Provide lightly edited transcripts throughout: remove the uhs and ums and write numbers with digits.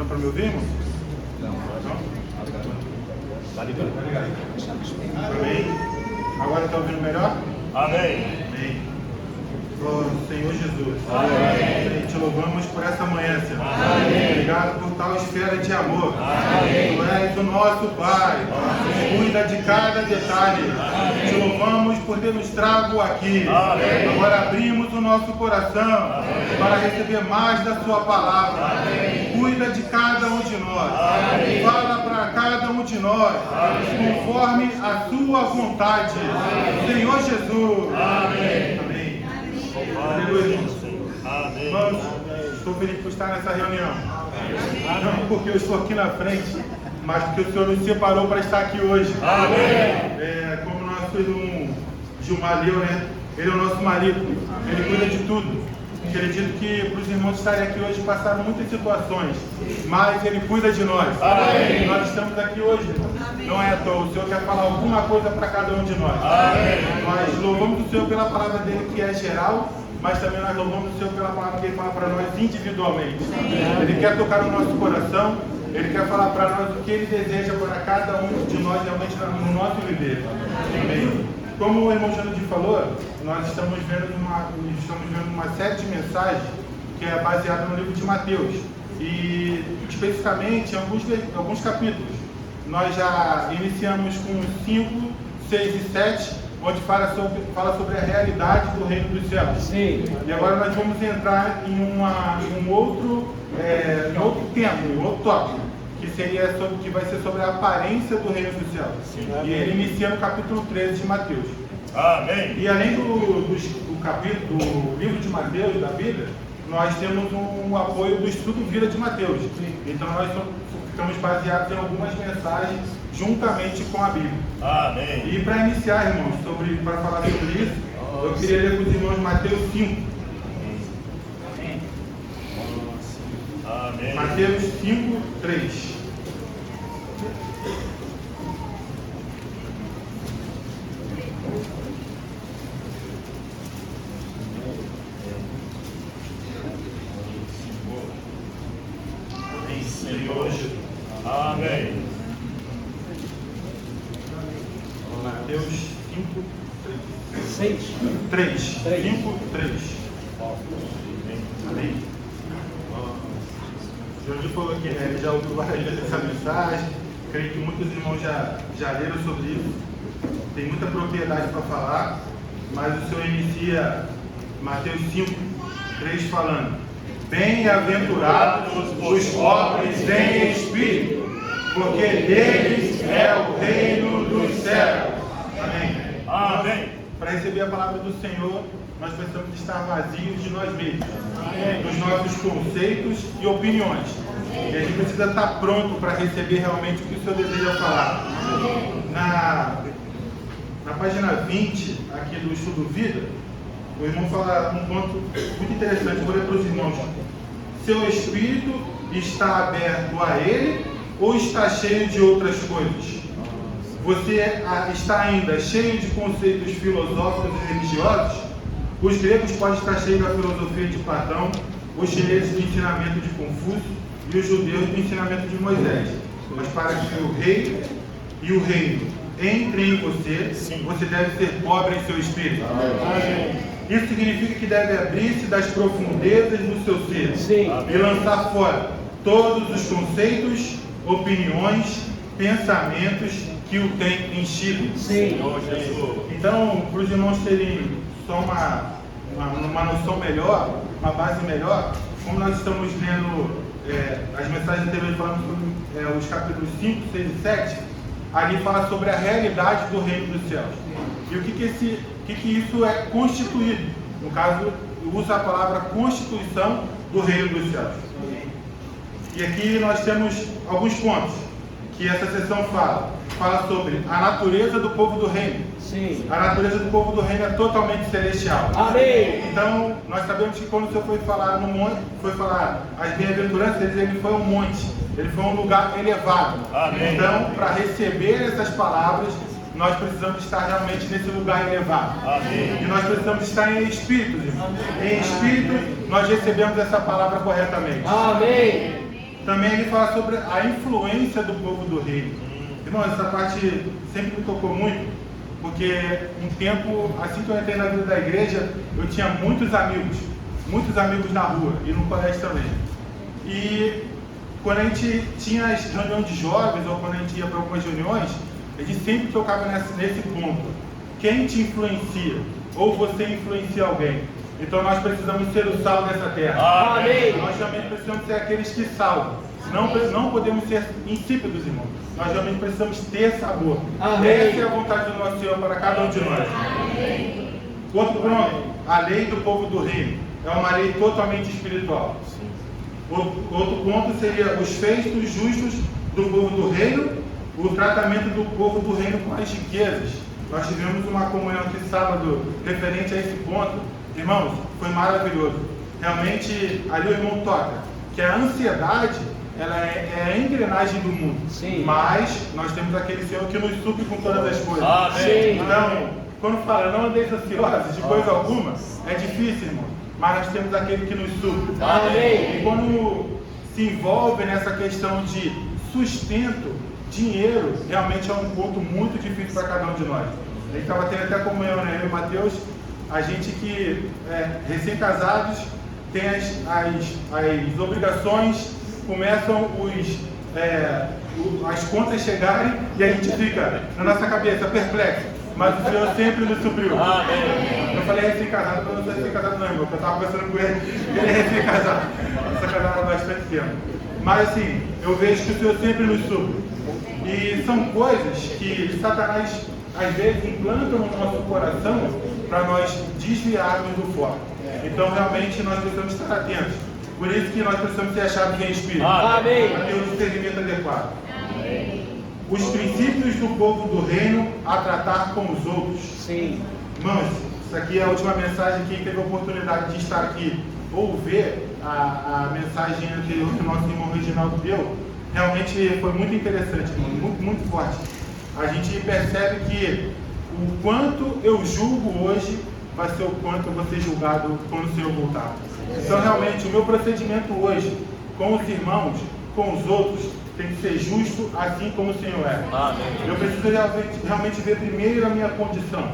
dando para me ouvir, irmão? Não? Tá ligado. Amém. Agora está ouvindo melhor? Amém. Amém. Oh, Senhor Jesus. Amém. Te louvamos por essa manhã, Senhor. Amém. Obrigado por tal esfera de amor. Amém. Tu és o nosso Pai. Amém. Cuida de cada detalhe. Amém. Te louvamos por ter nos trago aqui. Amém. Agora abrimos o nosso coração para receber mais da Sua palavra. Amém. Cuida de cada um de nós. Amém. Fala para cada um de nós, conforme a Sua vontade. Senhor Jesus. Amém. Amém. Aleluia. Amém. Irmãos, estou feliz por estar nessa reunião. Não porque eu estou aqui na frente, mas porque o Senhor nos separou para estar aqui hoje. Amém. Como nosso filho Gilmar leu, né? Ele é o nosso marido. Ele cuida de tudo. Acredito que para os irmãos estarem aqui hoje passaram muitas situações, mas Ele cuida de nós. Amém. Nós estamos aqui hoje, não é à toa. O Senhor quer falar alguma coisa para cada um de nós. Amém. Nós louvamos o Senhor pela palavra dele que é geral, mas também nós louvamos o Senhor pela palavra que Ele fala para nós individualmente. Ele quer tocar no nosso coração, Ele quer falar para nós o que Ele deseja para cada um de nós realmente no nosso viver. Amém. Como o irmão Janudi falou, nós estamos vendo uma série de mensagens que é baseada no livro de Mateus. E especificamente em alguns capítulos. Nós já iniciamos com 5, 6 e 7, onde fala sobre a realidade do reino dos céus. Sim. E agora nós vamos entrar em um outro tema, um outro tópico, que vai ser sobre a aparência do reino dos céus. Sim. E ele inicia no capítulo 13 de Mateus. Amém. E além do capítulo do livro de Mateus, da Bíblia, nós temos um apoio do Estudo Vida de Mateus. Então nós ficamos baseados em algumas mensagens juntamente com a Bíblia. Amém. E para iniciar, irmãos, para falar sobre isso, eu queria ler com os irmãos Mateus 5. Amém. Mateus 5, 3. Senhor Jesus. Amém. Mateus 5, 6. 3. 5, 3. Amém. O Jorge falou que ele já ouviu várias vezes essa mensagem. Creio que muitos irmãos já leram sobre isso. Tem muita propriedade para falar, mas o Senhor inicia Mateus 5, 3 falando: bem-aventurados os pobres em espírito, porque deles é o reino dos céus. Amém. Amém. Para receber a palavra do Senhor, nós precisamos estar vazios de nós mesmos, dos nossos conceitos e opiniões. E a gente precisa estar pronto para receber realmente o que o Senhor deseja falar. Na página 20 aqui do Estudo Vida, o irmão fala um ponto muito interessante. Vou ler para os irmãos. Seu espírito está aberto a Ele ou está cheio de outras coisas? Você está ainda cheio de conceitos filosóficos e religiosos? Os gregos podem estar cheios da filosofia de Platão, os chineses do ensinamento de Confúcio e os judeus do ensinamento de Moisés. Mas para que o rei e o reino entrem em você, você deve ser pobre em seu espírito. Amém. Isso significa que deve abrir-se das profundezas do seu ser. Sim. E lançar fora todos os conceitos, opiniões, pensamentos que o têm enchido. Sim. Então, para os irmãos terem só uma noção melhor, uma base melhor, como nós estamos lendo as mensagens anteriores falando sobre os capítulos 5, 6 e 7, ali fala sobre a realidade do reino dos céus. E o que isso é constituído. No caso, usa a palavra constituição do reino dos céus. E aqui nós temos alguns pontos que essa sessão fala sobre a natureza do povo do reino. Sim. A natureza do povo do reino é totalmente celestial. Amém. Então, nós sabemos que quando o Senhor foi falar no monte, foi falar as bem-aventuranças, ele foi um monte, ele foi um lugar elevado. Amém. Então, para receber essas palavras, nós precisamos estar realmente nesse lugar elevado. Amém. E nós precisamos estar em espírito, irmão. Em espírito, nós recebemos essa palavra corretamente. Amém. Também ele fala sobre a influência do povo do reino. Irmão, essa parte sempre me tocou muito, porque um tempo, assim que eu entrei na vida da igreja, eu tinha muitos amigos na rua e no colégio também. E quando a gente tinha as reuniões de jovens, ou quando a gente ia para algumas reuniões, a gente sempre tocava nesse ponto. Quem te influencia? Ou você influencia alguém? Então nós precisamos ser o sal dessa terra. Amém. Nós também precisamos ser aqueles que salvam. Não podemos ser insípidos, irmão. Nós realmente precisamos ter sabor. Amém. Essa é a vontade do nosso Senhor para cada um de nós. Outro ponto, a lei do povo do reino. É uma lei totalmente espiritual. Outro ponto seria os feitos justos do povo do reino, o tratamento do povo do reino com as riquezas. Nós tivemos uma comunhão aqui sábado referente a esse ponto. Irmãos, foi maravilhoso. Realmente, ali o irmão toca que a ansiedade, ela é a engrenagem do mundo. Sim. Mas nós temos aquele Senhor que nos supre com todas as coisas. Amém. Então, quando fala não andeis ansiosos de coisa alguma, é difícil, irmão. Mas nós temos aquele que nos supre. Amém. E quando se envolve nessa questão de sustento, dinheiro, realmente é um ponto muito difícil para cada um de nós. A gente estava tendo até comunhão, né? Eu e o Mateus, a gente que recém-casados tem as obrigações, começam as contas chegarem e a gente fica na nossa cabeça perplexo. Mas o Senhor sempre nos supriu. Amém. Eu falei recém-casado, mas não sou recém-casado não, irmão, porque eu estava conversando com ele, ele é recém-casado. Eu sou casado há bastante tempo. Mas assim, eu vejo que o Senhor sempre nos supre. E são coisas que Satanás às vezes implantam no nosso coração para nós desviarmos do foco. Então realmente nós precisamos estar atentos. Por isso que nós precisamos ser achados em espírito. Amém. Para ter o discernimento adequado. Os princípios do povo do reino a tratar com os outros. Sim. Irmãos, isso aqui é a última mensagem. Quem teve a oportunidade de estar aqui ou ver a mensagem anterior que o nosso irmão Reginaldo deu, realmente foi muito interessante, muito, muito forte. A gente percebe que o quanto eu julgo hoje vai ser o quanto eu vou ser julgado quando o Senhor voltar. Então realmente o meu procedimento hoje com os irmãos, com os outros, tem que ser justo assim como o Senhor é. Amém. Eu preciso realmente ver primeiro a minha condição.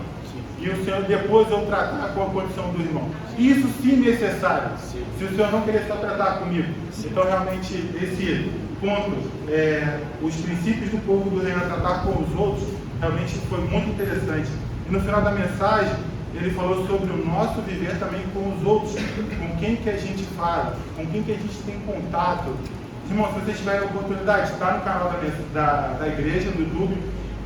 E o Senhor depois eu tratar com a condição do irmão. Isso se necessário. Se o Senhor não querer só tratar comigo. Então realmente esse ponto, os princípios do povo do reino a tratar com os outros, realmente foi muito interessante. E no final da mensagem, ele falou sobre o nosso viver também com os outros. Com quem que a gente fala, com quem que a gente tem contato. Irmão, se vocês tiverem a oportunidade, está no canal da igreja, no YouTube,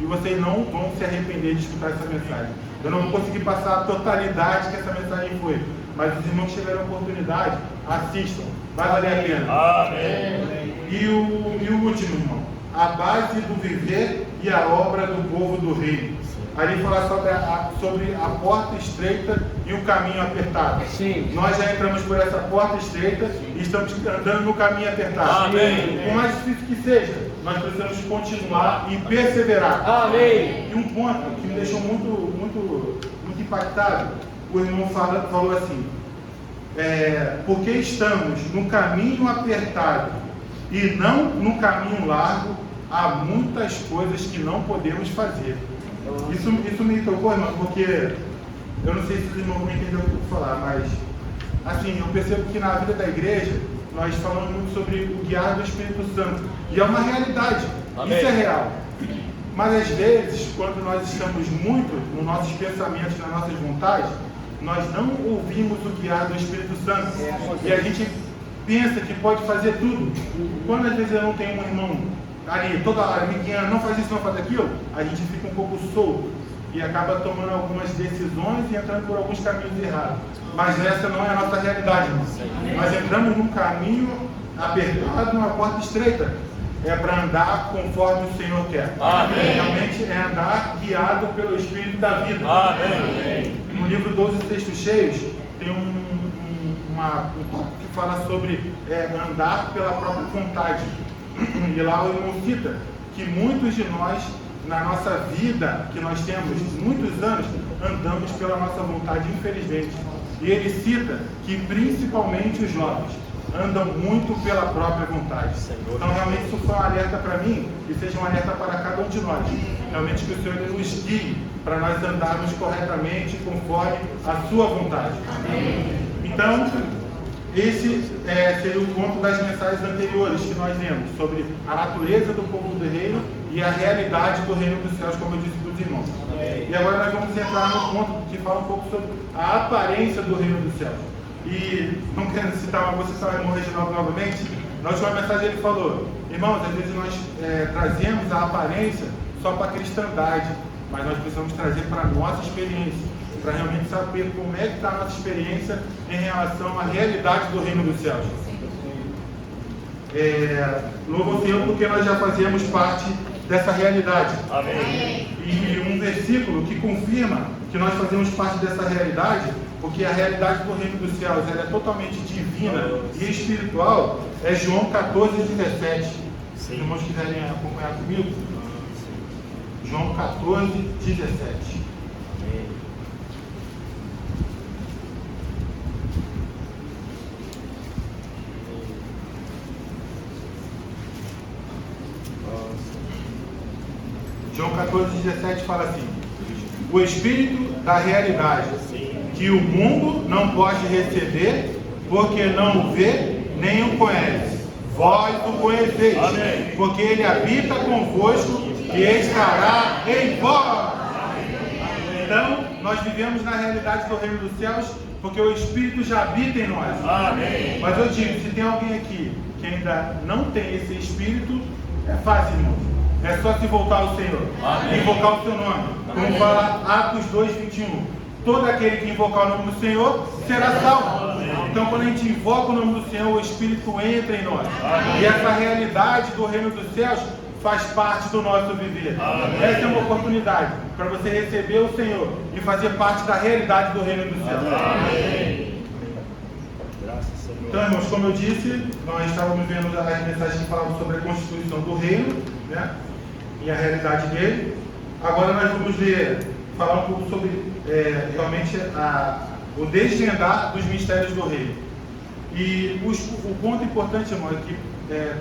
e vocês não vão se arrepender de escutar essa mensagem. Eu não vou conseguir passar a totalidade que essa mensagem foi, mas os irmãos que tiverem a oportunidade, assistam, vai valer a pena. Amém. E o último, irmão, a base do viver e a obra do povo do reino. Ali fala sobre a porta estreita e o caminho apertado. Sim. Nós já entramos por essa porta estreita e estamos andando no caminho apertado. Amém. Por mais difícil que seja, nós precisamos continuar e perseverar. Amém. E um ponto que me deixou muito impactado, o irmão falou assim, porque estamos no caminho apertado e não no caminho largo, há muitas coisas que não podemos fazer. Isso me tocou, irmão, porque eu não sei se os irmãos vão entender o que eu vou falar, mas assim, eu percebo que na vida da igreja nós falamos muito sobre o guiar do Espírito Santo, e é uma realidade. Amém. Isso é real. Mas às vezes, quando nós estamos muito nos nossos pensamentos, nas nossas vontades, nós não ouvimos o guiar do Espírito Santo. E a gente pensa que pode fazer tudo. Quando às vezes eu não tenho um irmão ali, toda hora me guiando, não faz isso, não faz aquilo, a gente fica um pouco solto e acaba tomando algumas decisões e entrando por alguns caminhos errados. Mas essa não é a nossa realidade, irmão. Nós entramos num caminho apertado, numa porta estreita. É para andar conforme o Senhor quer. Amém. Realmente é andar guiado pelo Espírito da vida. Amém. No livro 12 Textos Cheios, tem um tópico que fala sobre andar pela própria vontade. E lá o irmão cita que muitos de nós, na nossa vida, que nós temos muitos anos, andamos pela nossa vontade, infelizmente. E ele cita que principalmente os jovens. andam muito pela própria vontade. Então, realmente, isso foi um alerta para mim e seja um alerta para cada um de nós. Realmente, que o Senhor nos guie para nós andarmos corretamente conforme a sua vontade. Então, esse seria o ponto das mensagens anteriores que nós lemos, sobre a natureza do povo do reino e a realidade do reino dos céus, como eu disse para os irmãos. E agora nós vamos entrar no ponto que fala um pouco sobre a aparência do reino dos céus. E, não querendo citar, vou citar o irmão Reginaldo novamente, na última mensagem ele falou: irmãos, às vezes nós trazemos a aparência só para a cristandade, mas nós precisamos trazer para a nossa experiência, para realmente saber como é que está a nossa experiência em relação à realidade do reino dos céus. Louvo ao Senhor porque nós já fazemos parte dessa realidade. Amém. E um versículo que confirma que nós fazemos parte dessa realidade, porque a realidade do reino dos céus ela é totalmente divina e espiritual, é João 14:17. Se os irmãos quiserem acompanhar comigo, João 14:17. João 14:17 fala assim: o Espírito da realidade, que o mundo não pode receber, porque não o vê nem o conhece. Vós o conheceis, porque ele habita convosco e estará em vós. Então, nós vivemos na realidade do reino dos céus, porque o Espírito já habita em nós. Amém. Mas eu digo, se tem alguém aqui que ainda não tem esse Espírito, é fácil, irmão. É só se voltar ao Senhor, invocar o seu nome. Como fala Atos 2:21. Todo aquele que invocar o nome do Senhor será salvo. Então, quando a gente invoca o nome do Senhor, o Espírito entra em nós. E essa realidade do reino dos céus faz parte do nosso viver. Essa é uma oportunidade para você receber o Senhor e fazer parte da realidade do reino dos céus. Então, irmãos, como eu disse, nós estávamos vendo as mensagens que falavam sobre a constituição do reino, né? E a realidade dele. Agora nós vamos falar um pouco sobre realmente o desvendar dos mistérios do reino. E o ponto importante, irmão, é que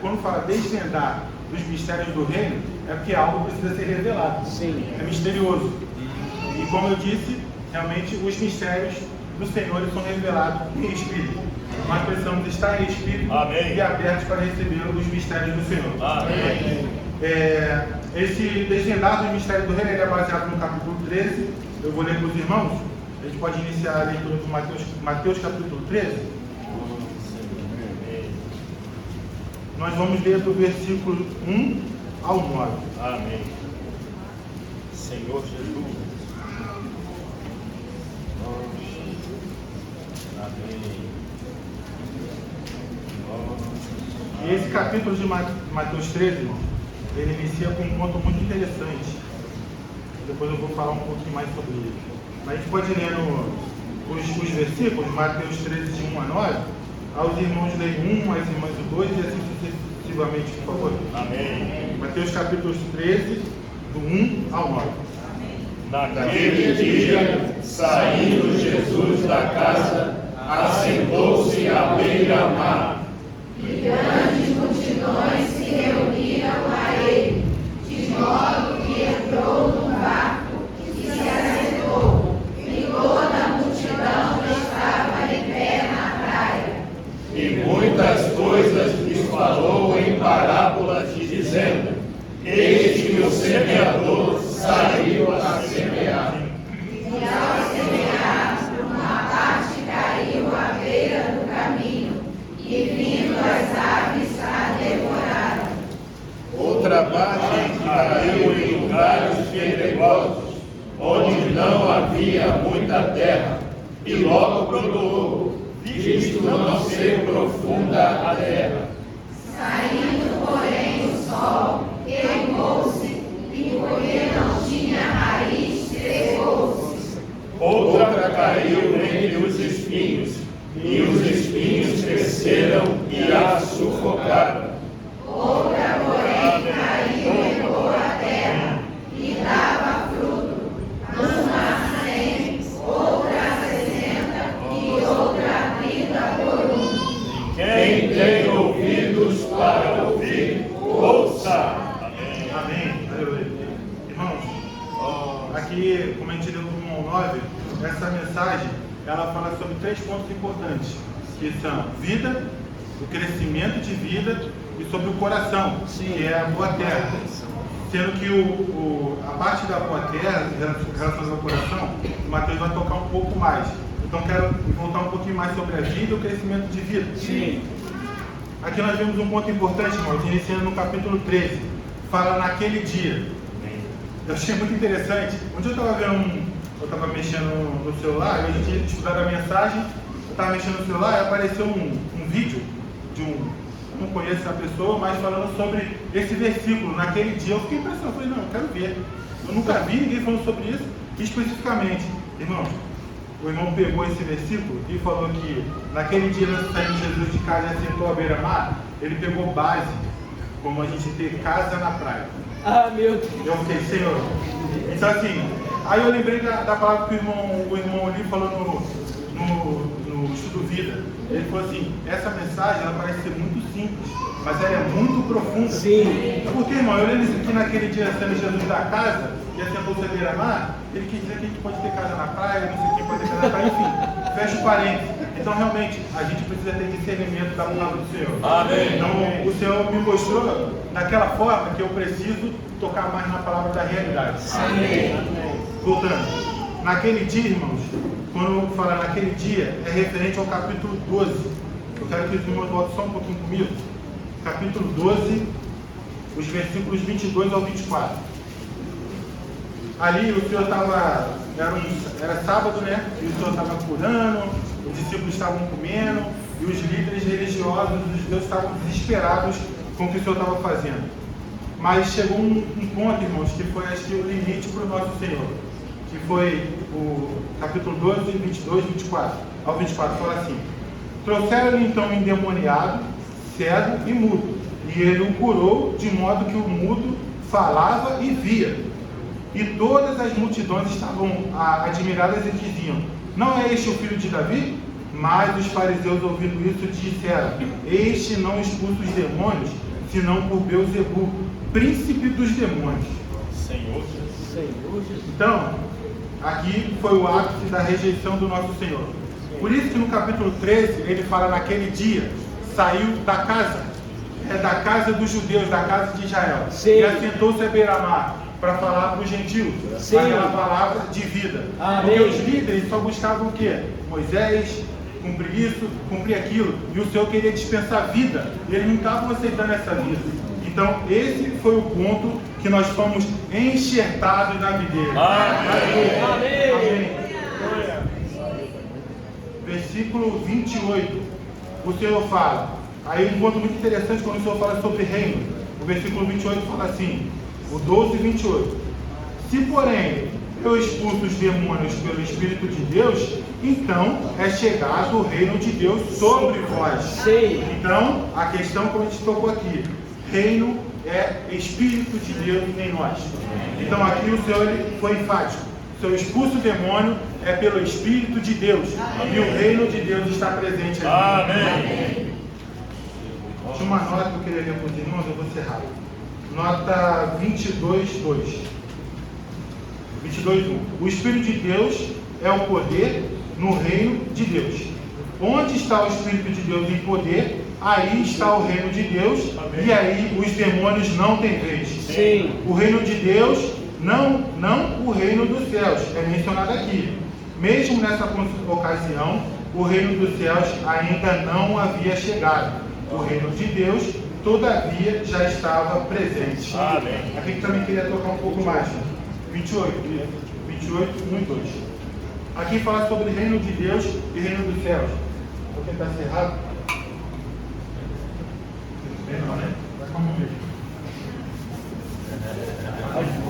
quando fala desvendar dos mistérios do reino, é porque algo precisa ser revelado. Sim. É misterioso. E como eu disse, realmente os mistérios do Senhor são revelados em Espírito. Nós precisamos estar em Espírito e abertos para receber os mistérios do Senhor. Amém. Esse desvendar dos mistérios do reino é baseado no capítulo 13. Eu vou ler para os irmãos. A gente pode iniciar a leitura de Mateus capítulo 13. Nós vamos ler do versículo 1 ao 9. Amém. Senhor Jesus. Amém. E esse capítulo de Mateus 13, irmão, ele inicia com um ponto muito interessante. Depois eu vou falar um pouquinho mais sobre ele. Mas a gente pode ler os versículos, Mateus 13, de 1 a 9. Aos irmãos leem 1, às irmãs o 2 e assim sucessivamente, por favor. Amém. Mateus capítulo 13, do 1 ao 9. Naquele dia, saindo Jesus da casa, assentou-se à beira-mar. E grandes multidões se reuniram a ele, de modo que entrou num barco e se assentou, e toda a multidão estava em pé na praia. E muitas coisas lhes falou em parábolas, dizendo: eis que o semeador saiu a semear. E ao semear, uma parte caiu à beira do caminho, e vindo as aves a devoraram. Outra parte caiu em lugares pedregosos, onde não havia muita terra, e logo brotou, visto não ser profunda a terra. Saindo, porém, o sol, queimou-se, e porque não tinha raiz, secou-se. Outra caiu entre os espinhos, e os espinhos cresceram e a sufocaram. Outra, porém, caiu em boa terra, e dava fruto, uma 100, outra 60, e outra 30 por um. Quem 9, essa mensagem, ela fala sobre 3 pontos importantes, que são vida, o crescimento de vida e sobre o coração, que é a boa terra. Sendo que a parte da boa terra, relacionada ao coração, o Mateus vai tocar um pouco mais. Então quero voltar um pouquinho mais sobre a vida e o crescimento de vida. Sim. Aqui nós vemos um ponto importante, irmãos, iniciando no capítulo 13. Fala naquele dia. Eu achei muito interessante. Um dia eu estava mexendo no celular, eu tinha estudado a mensagem, eu estava mexendo no celular e apareceu um vídeo de não conheço a pessoa, mas falando sobre esse versículo. Naquele dia eu fiquei impressionado, falei, não, eu quero ver. Eu nunca vi ninguém falando sobre isso especificamente. Irmão, o irmão pegou esse versículo e falou que naquele dia, saindo Jesus de casa e assentou à beira-mar, ele pegou base, como a gente ter casa na praia. Ah, meu Deus! Eu fiquei, Senhor. Então assim, aí eu lembrei da palavra que o irmão ali falou no estudo vida. Ele falou assim, essa mensagem ela parece ser muito simples, mas ela é muito profunda. Sim. Porque, irmão, eu lembro que naquele dia, sendo Jesus da casa, e assentou-se à beira-mar, ele quis dizer que a gente pode ter casa na praia, não sei quem pode ter casa na praia, enfim, fecha o parênteses. Então, realmente, a gente precisa ter discernimento da palavra do Senhor. Amém. Então, o Senhor me mostrou daquela forma que eu preciso tocar mais na palavra da realidade. Amém. Voltando. Naquele dia, irmãos, quando fala naquele dia, é referente ao capítulo 12. Eu quero que os irmãos voltem só um pouquinho comigo. Capítulo 12, os versículos 22 ao 24. Ali o Senhor estava, era sábado, né? E o Senhor estava curando, os discípulos estavam comendo, e os líderes religiosos, os judeus, estavam desesperados com o que o Senhor estava fazendo. Mas chegou um ponto, irmãos, que foi, acho que, o limite para o nosso Senhor. Que foi o capítulo 12, 22, 24. Ao 24, fala assim: trouxeram-lhe então um endemoniado, cego e mudo, e ele o curou, de modo que o mudo falava e via. E todas as multidões estavam admiradas e diziam: não é este o filho de Davi? Mas os fariseus, ouvindo isso, disseram: este não expulsa os demônios, senão por Beelzebul, príncipe dos demônios. Senhor Jesus. Então, aqui foi o ápice da rejeição do nosso Senhor. Por isso que no capítulo 13, ele fala naquele dia, saiu da casa, da casa dos judeus, da casa de Israel. Sim. E assentou-se à beira-mar para falar para os gentios, aquela palavra de vida. Amém. Porque os líderes só buscavam o quê? Moisés, cumprir isso, cumprir aquilo. E o Senhor queria dispensar vida, e eles não estavam aceitando essa vida. Então, esse foi o ponto que nós fomos enxertados na videira. Amém. Amém. Versículo 28, o Senhor fala, aí um ponto muito interessante quando o Senhor fala sobre reino. O versículo 28 fala assim, o 12 e 28. Se, porém, eu expulso os demônios pelo Espírito de Deus, então é chegado o reino de Deus sobre vós. Sim. Então, a questão que a gente tocou aqui, reino é Espírito de Deus em nós. Então aqui o Senhor ele foi enfático. O Senhor expulsa o demônio é pelo Espírito de Deus. Amém. E o reino de Deus está presente ali. Amém. Tinha uma nota que eu queria ler para os irmãos, eu vou ser rápido. Nota 22:2. 22:1. O Espírito de Deus é o poder no reino de Deus. Onde está o Espírito de Deus em poder, aí está o reino de Deus. Amém. E aí os demônios não têm vez. Sim. O reino de Deus, não o reino dos céus, é mencionado aqui. Mesmo nessa ocasião, o reino dos céus ainda não havia chegado. O reino de Deus, todavia, já estava presente. Amém. Aqui também queria tocar um pouco mais. 28, 1 e 2. Aqui fala sobre o reino de Deus e o reino dos céus. Vou tentar ser rápido. Não, né? Vai com a mão mesmo.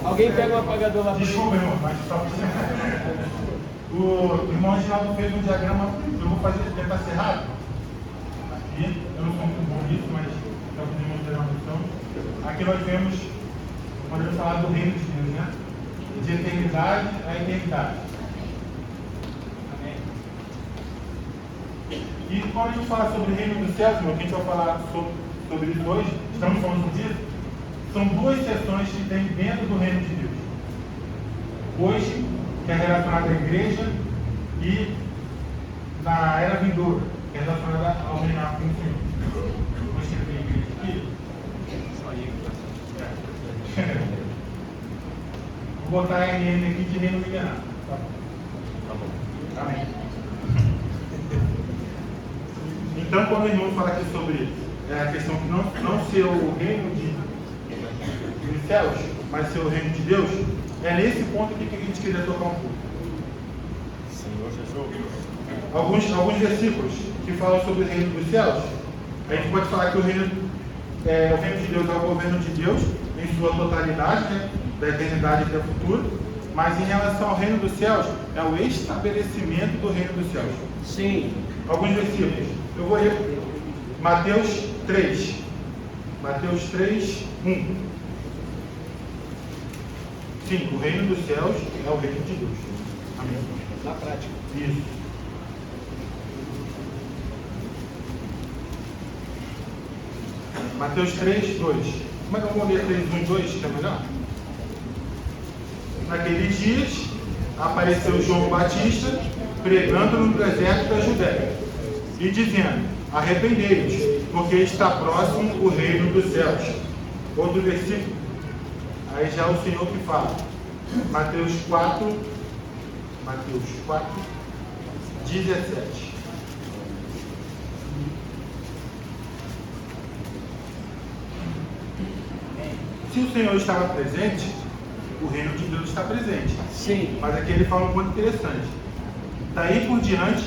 Alguém pega o apagador lá. Desculpa, irmão, mas só o irmão Reginaldo fez um diagrama, eu vou tentar ser rápido. Aqui, eu não sou muito bom nisso, mas para os irmãos terem uma noção. Aqui nós vemos, podemos falar do reino de Deus, né? De eternidade a eternidade. Amém. E quando a gente fala sobre o reino dos céus, irmão, que a gente vai falar sobre isso hoje, estamos falando sobre isso, são duas sessões que tem dentro do reino de Deus. Hoje, que é relacionada à igreja, e na era vindoura, que é relacionada ao reinado com o Senhor. Vou escrever igreja aqui. Vou botar NN aqui de reino milenar. Tá bom. Amém. Então, quando o irmão fala aqui sobre a questão de não ser o reino dos céus, mas ser o reino de Deus, é nesse ponto aqui que a gente queria tocar um pouco. Senhor Jesus. Alguns versículos que falam sobre o reino dos céus, a gente pode falar que o reino de Deus é o governo de Deus em sua totalidade, né, da eternidade até o futuro, mas em relação ao reino dos céus, é o estabelecimento do reino dos céus. Sim. Alguns versículos. Eu vou ler Mateus 3. Mateus 3, 1. Sim, o reino dos céus é o reino de Deus. Amém. Na prática. Isso. Mateus 3, 2. Como é que eu vou ler 3, 1 e 2, que é melhor? Naqueles dias, apareceu João Batista, pregando no deserto da Judéia, e dizendo: arrependei-vos, porque está próximo o reino dos céus. Outro versículo, aí já é o Senhor que fala. Mateus 4, 17. Se o Senhor estava presente, o reino de Deus está presente. Sim. Mas aqui ele fala um ponto interessante. Daí por diante,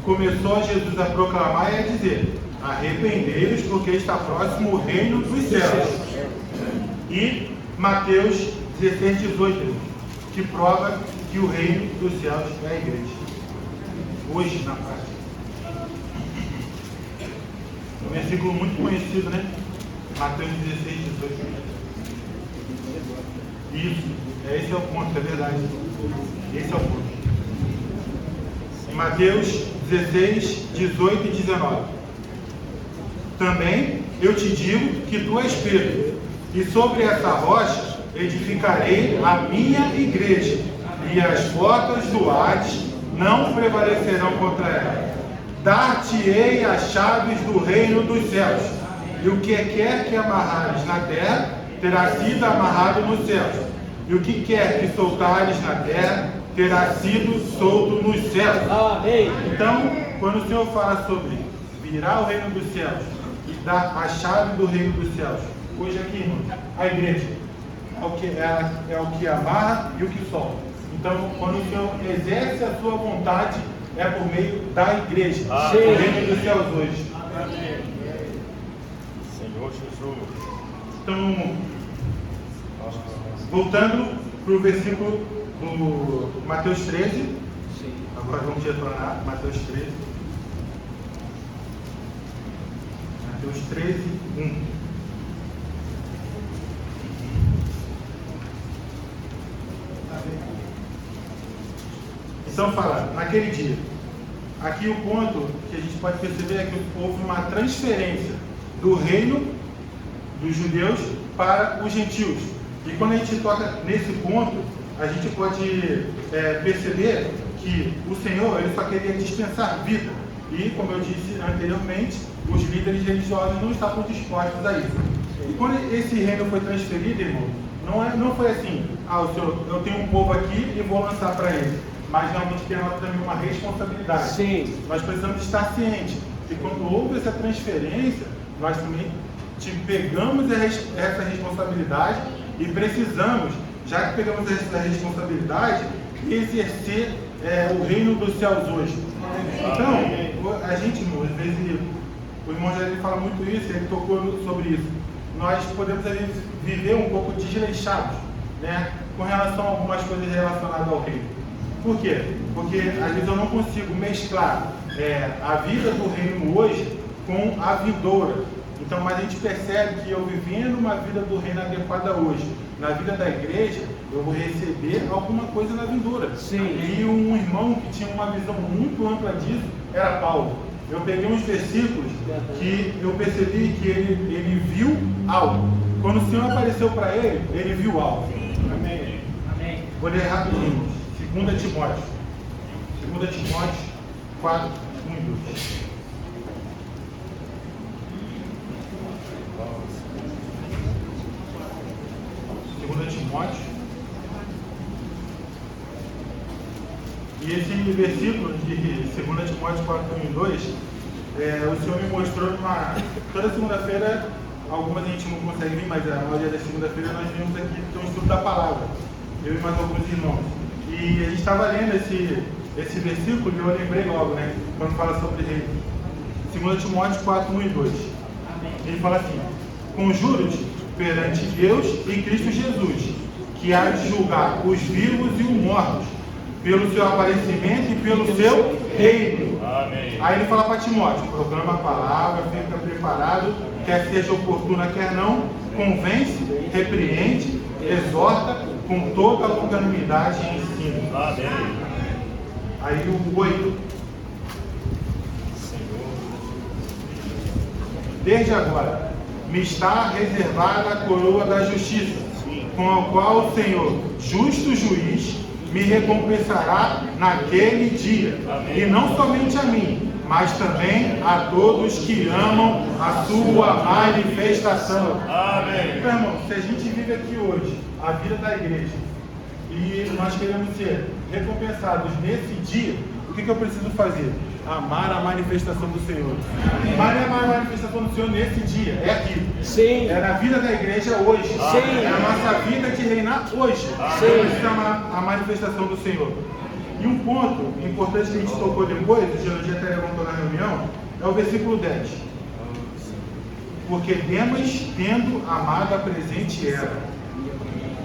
começou Jesus a proclamar e a dizer: arrependei-vos, porque está próximo o reino dos céus. E Mateus 16, 18, que prova que o reino dos céus é a igreja. Hoje, na prática. Um versículo muito conhecido, né? Mateus 16, 18. Isso, esse é o ponto, é verdade. Esse é o ponto. Em Mateus 16, 18 e 19. Também eu te digo que tu és Pedro, e sobre essa rocha edificarei a minha igreja, e as portas do Hades não prevalecerão contra ela. Dar-te-ei as chaves do reino dos céus, e o que quer que amarrares na terra terá sido amarrado nos céus, e o que quer que soltares na terra terá sido solto nos céus. Amém. Então, quando o Senhor fala sobre virar o reino dos céus e dar a chave do reino dos céus, hoje aqui, irmão, a igreja é o que amarra e o que solta. Então, quando o Senhor exerce a sua vontade, é por meio da igreja, o reino dos céus hoje. Amém. Senhor Jesus. Então, voltando para o versículo do Mateus 13. Sim. Agora vamos retornar Mateus 13. Mateus 13, 1. Então fala, naquele dia. Aqui o ponto que a gente pode perceber é que houve uma transferência do reino dos judeus para os gentios. E quando a gente toca nesse ponto, a gente pode perceber que o Senhor ele só queria dispensar vida. E, como eu disse anteriormente, os líderes religiosos não estavam dispostos a isso. E quando esse reino foi transferido, irmão, não foi assim: o Senhor, eu tenho um povo aqui e vou lançar para ele. Mas realmente tem também uma responsabilidade. Sim. Nós precisamos estar cientes que quando houve essa transferência, nós também pegamos essa responsabilidade e precisamos, já que pegamos essa responsabilidade, exercer o reino dos céus hoje. Então, a gente, irmão, às vezes, o irmão já fala muito isso, ele tocou sobre isso. Nós podemos, às vezes, viver um pouco desleixados, né, com relação a algumas coisas relacionadas ao reino. Por quê? Porque, às vezes, eu não consigo mesclar a vida do reino hoje com a vindoura. Então, mas a gente percebe que eu vivendo uma vida do reino adequada hoje, na vida da igreja, eu vou receber alguma coisa na vindoura. Sim. E um irmão que tinha uma visão muito ampla disso era Paulo. Eu peguei uns versículos que eu percebi que ele viu algo. Quando o Senhor apareceu para ele, ele viu algo. Amém. Amém. Vou ler rapidinho. 2 Timóteo. 2 Timóteo 4, 1 e 2. Timóteo. E esse versículo de 2 Timóteo 4, 1 e 2, o Senhor me mostrou toda segunda-feira, algumas a gente não consegue vir, mas a maioria da segunda-feira nós vimos aqui ter um estudo da palavra, eu e mais alguns irmãos. E a gente estava lendo esse versículo e eu lembrei logo, né, quando fala sobre ele. 2 Timóteo 4, 1 e 2. Ele fala assim: conjuro-te perante Deus e Cristo Jesus, que há de julgar os vivos e os mortos, pelo seu aparecimento e pelo seu reino. Amém. Aí ele fala para Timóteo: proclama a palavra, fica preparado, quer seja oportuna, quer não, convence, repreende, exorta com toda a longanimidade e ensino. Amém. Aí o 8. Desde agora me está reservada a coroa da justiça, com a qual o Senhor, justo juiz, me recompensará naquele dia. Amém. E não somente a mim, mas também a todos que amam a sua manifestação. Amém. Então, irmão, se a gente vive aqui hoje a vida da igreja e nós queremos ser recompensados nesse dia, o que eu preciso fazer? Amar a manifestação do Senhor. Amar a manifestação do Senhor nesse dia, é aqui. Sim. É na vida da igreja hoje. Sim. É a nossa vida de reinar hoje. Sim. Precisa amar a manifestação do Senhor. E um ponto importante que a gente tocou depois, o Geologia até levantou na reunião, é o versículo 10. Porque Demas, tendo amado a presente era,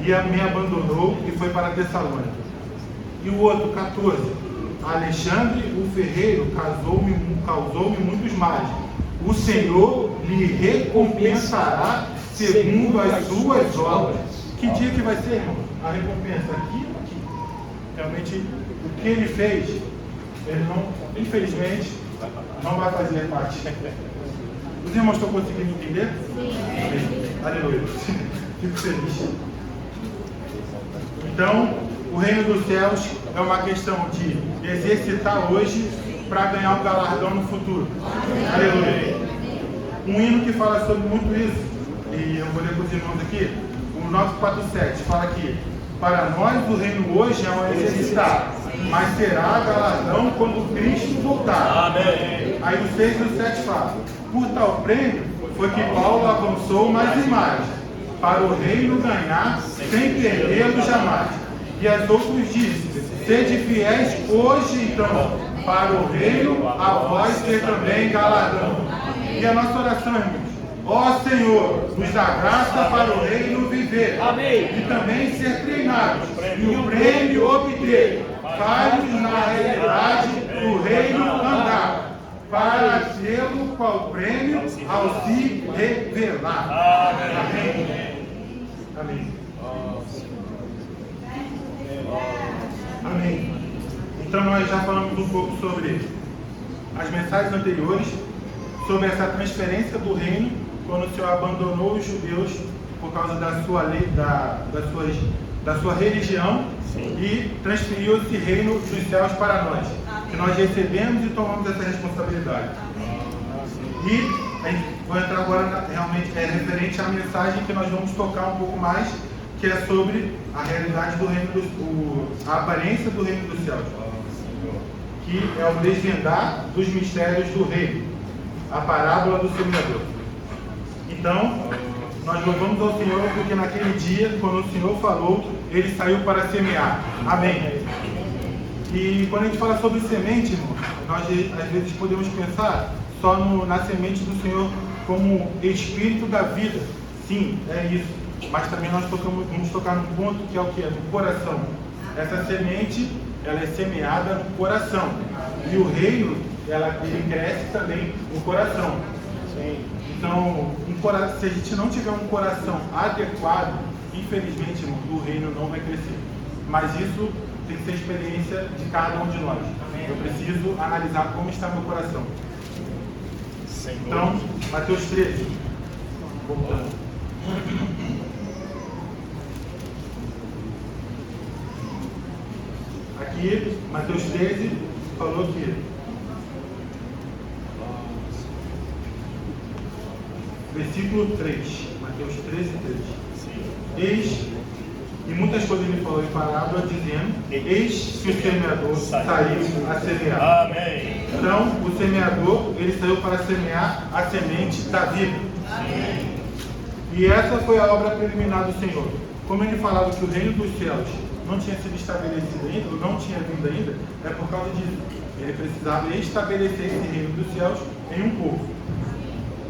e me abandonou e foi para Tessalônica. E o outro, 14. Alexandre, o ferreiro, causou-me muitos males. O Senhor lhe recompensará segundo as suas obras. Que dia que vai ser, irmão? A recompensa aqui ou aqui? Realmente, o que ele fez, ele não, infelizmente, não vai fazer parte. Os irmãos estão conseguindo entender? Sim. Aleluia. Fico feliz. Então, o reino dos céus é uma questão de exercitar hoje para ganhar um galardão no futuro. Aleluia. Um hino que fala sobre muito isso, e eu vou ler para os irmãos aqui, o 947 fala que para nós o reino hoje é um exercitar, mas será galardão quando Cristo voltar. Amém. Aí o 6 e o 7 fala: por tal prêmio foi que Paulo avançou mais e mais, para o reino ganhar sem perdê-lo jamais. E as outras dizem: sede fiéis hoje então, para o reino a vós ser também galardão. E a nossa oração, irmãos: ó Senhor, nos dá graça para o reino viver. Amém. E também ser treinados, e o prêmio obter. Faz-nos na realidade o reino andar, para tê-lo qual prêmio ao se revelar. Amém. Amém. Amém. Então nós já falamos um pouco sobre as mensagens anteriores, sobre essa transferência do reino, quando o Senhor abandonou os judeus por causa da sua lei, da sua religião, e transferiu esse reino dos céus para nós, que nós recebemos e tomamos essa responsabilidade. E a gente vai entrar agora, realmente, referente à mensagem que nós vamos tocar um pouco mais, que é sobre a realidade do reino a aparência do reino dos céus, que é o desvendar dos mistérios do reino, a parábola do semeador. Então, nós louvamos ao Senhor porque naquele dia, quando o Senhor falou, Ele saiu para semear. Amém. E quando a gente fala sobre semente, irmão, nós às vezes podemos pensar só na semente do Senhor como espírito da vida. Sim, é isso. Mas também nós vamos tocar num ponto que é o que? É no coração. Essa semente, ela é semeada no coração. E o reino, ele cresce também no coração. Então, se a gente não tiver um coração adequado, infelizmente, irmão, o reino não vai crescer. Mas isso tem que ser experiência de cada um de nós. Eu preciso analisar como está meu coração. Então, Mateus 13. Voltando. aqui, Mateus 13, falou que versículo 3, Mateus 13, 3. Eis, e muitas coisas ele falou em parábola, dizendo: eis que o semeador saiu a semear. Amém. Então, o semeador, ele saiu para semear a semente da vida. Sim. E essa foi a obra preliminar do Senhor. Como ele falava que o reino dos céus não tinha sido estabelecido ainda, ou não tinha vindo ainda, é por causa disso. Ele precisava estabelecer esse reino dos céus em um povo.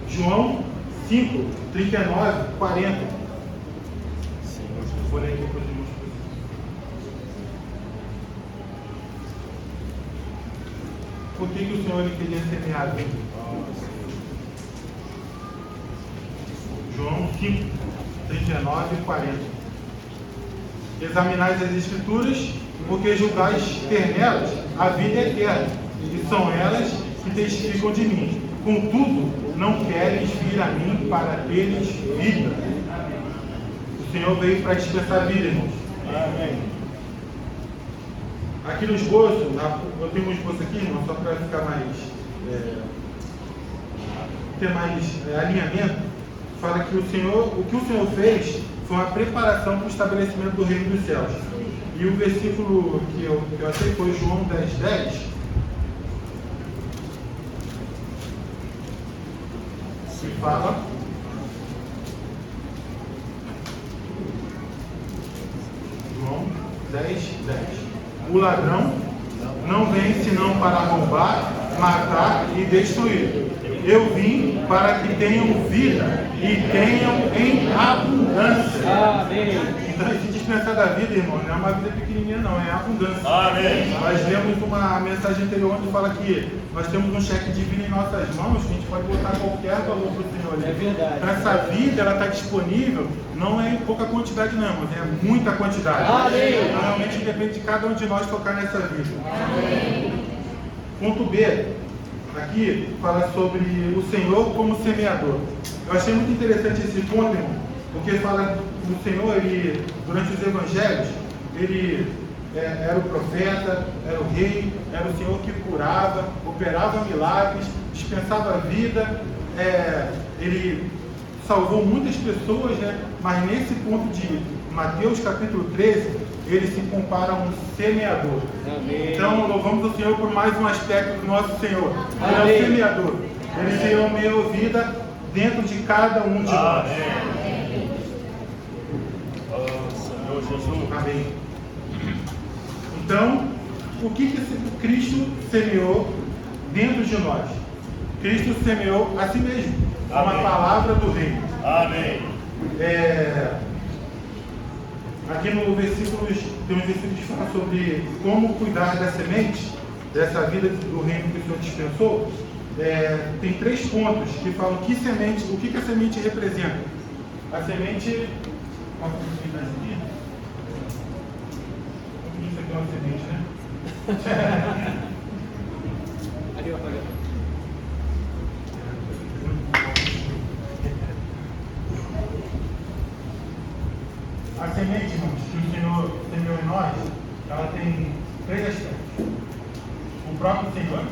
João 5, 39, 40. Vou ler aqui para os irmãos. Por que o Senhor ele queria semear a vida? João 5, 39 e 40. Examinais as Escrituras, porque julgais ter nelas a vida eterna, e são elas que testificam de mim. Contudo, não queres vir a mim para teres vida. O Senhor veio para dispensar vida, irmãos. Amém. Aqui no esboço, eu tenho um esboço aqui, irmão, só para ficar mais. Ter mais alinhamento. Fala que o que o Senhor fez foi uma preparação para o estabelecimento do reino dos céus. E o versículo que eu achei foi João 10, 10. Se fala. João 10, 10. O ladrão não vem senão para roubar, matar e destruir. Eu vim para que tenham vida e tenham em abundância. Amém. Então, esse dispensar da vida, irmão, não é uma vida pequenininha, não, é abundância. Amém. Nós lemos uma mensagem anterior onde fala que nós temos um cheque divino em nossas mãos, que a gente pode botar qualquer valor para o Senhor. É verdade. Então, essa vida, ela está disponível, não é em pouca quantidade, não, irmãos, é muita quantidade. Amém. Então, realmente depende de cada um de nós tocar nessa vida. Amém. Ponto B. Aqui fala sobre o Senhor como semeador. Eu achei muito interessante esse ponto, irmão, porque fala do Senhor, ele, durante os evangelhos, ele era o profeta, era o rei, era o Senhor que curava, operava milagres, dispensava a vida, ele salvou muitas pessoas, né? Mas nesse ponto de Mateus capítulo 13, ele se compara a um semeador. Amém. Então, louvamos o Senhor por mais um aspecto do nosso Senhor. Ele é Amém. o semeador. Ele semeou vida dentro de cada um de nós. Amém. Oh, Senhor Jesus. Amém. Então, o que Cristo semeou dentro de nós? Cristo semeou a si mesmo. Uma Amém. palavra do reino. Amém. Aqui no versículo, tem um versículo que fala sobre como cuidar da semente, dessa vida do reino que o Senhor dispensou. Tem 3 pontos que falam o que a semente representa. A semente. Isso aqui é uma semente, né? Ali, ó, ali, ó. A semente, irmãos, que o Senhor semeou em nós, ela tem 3 aspectos. O próprio Senhor,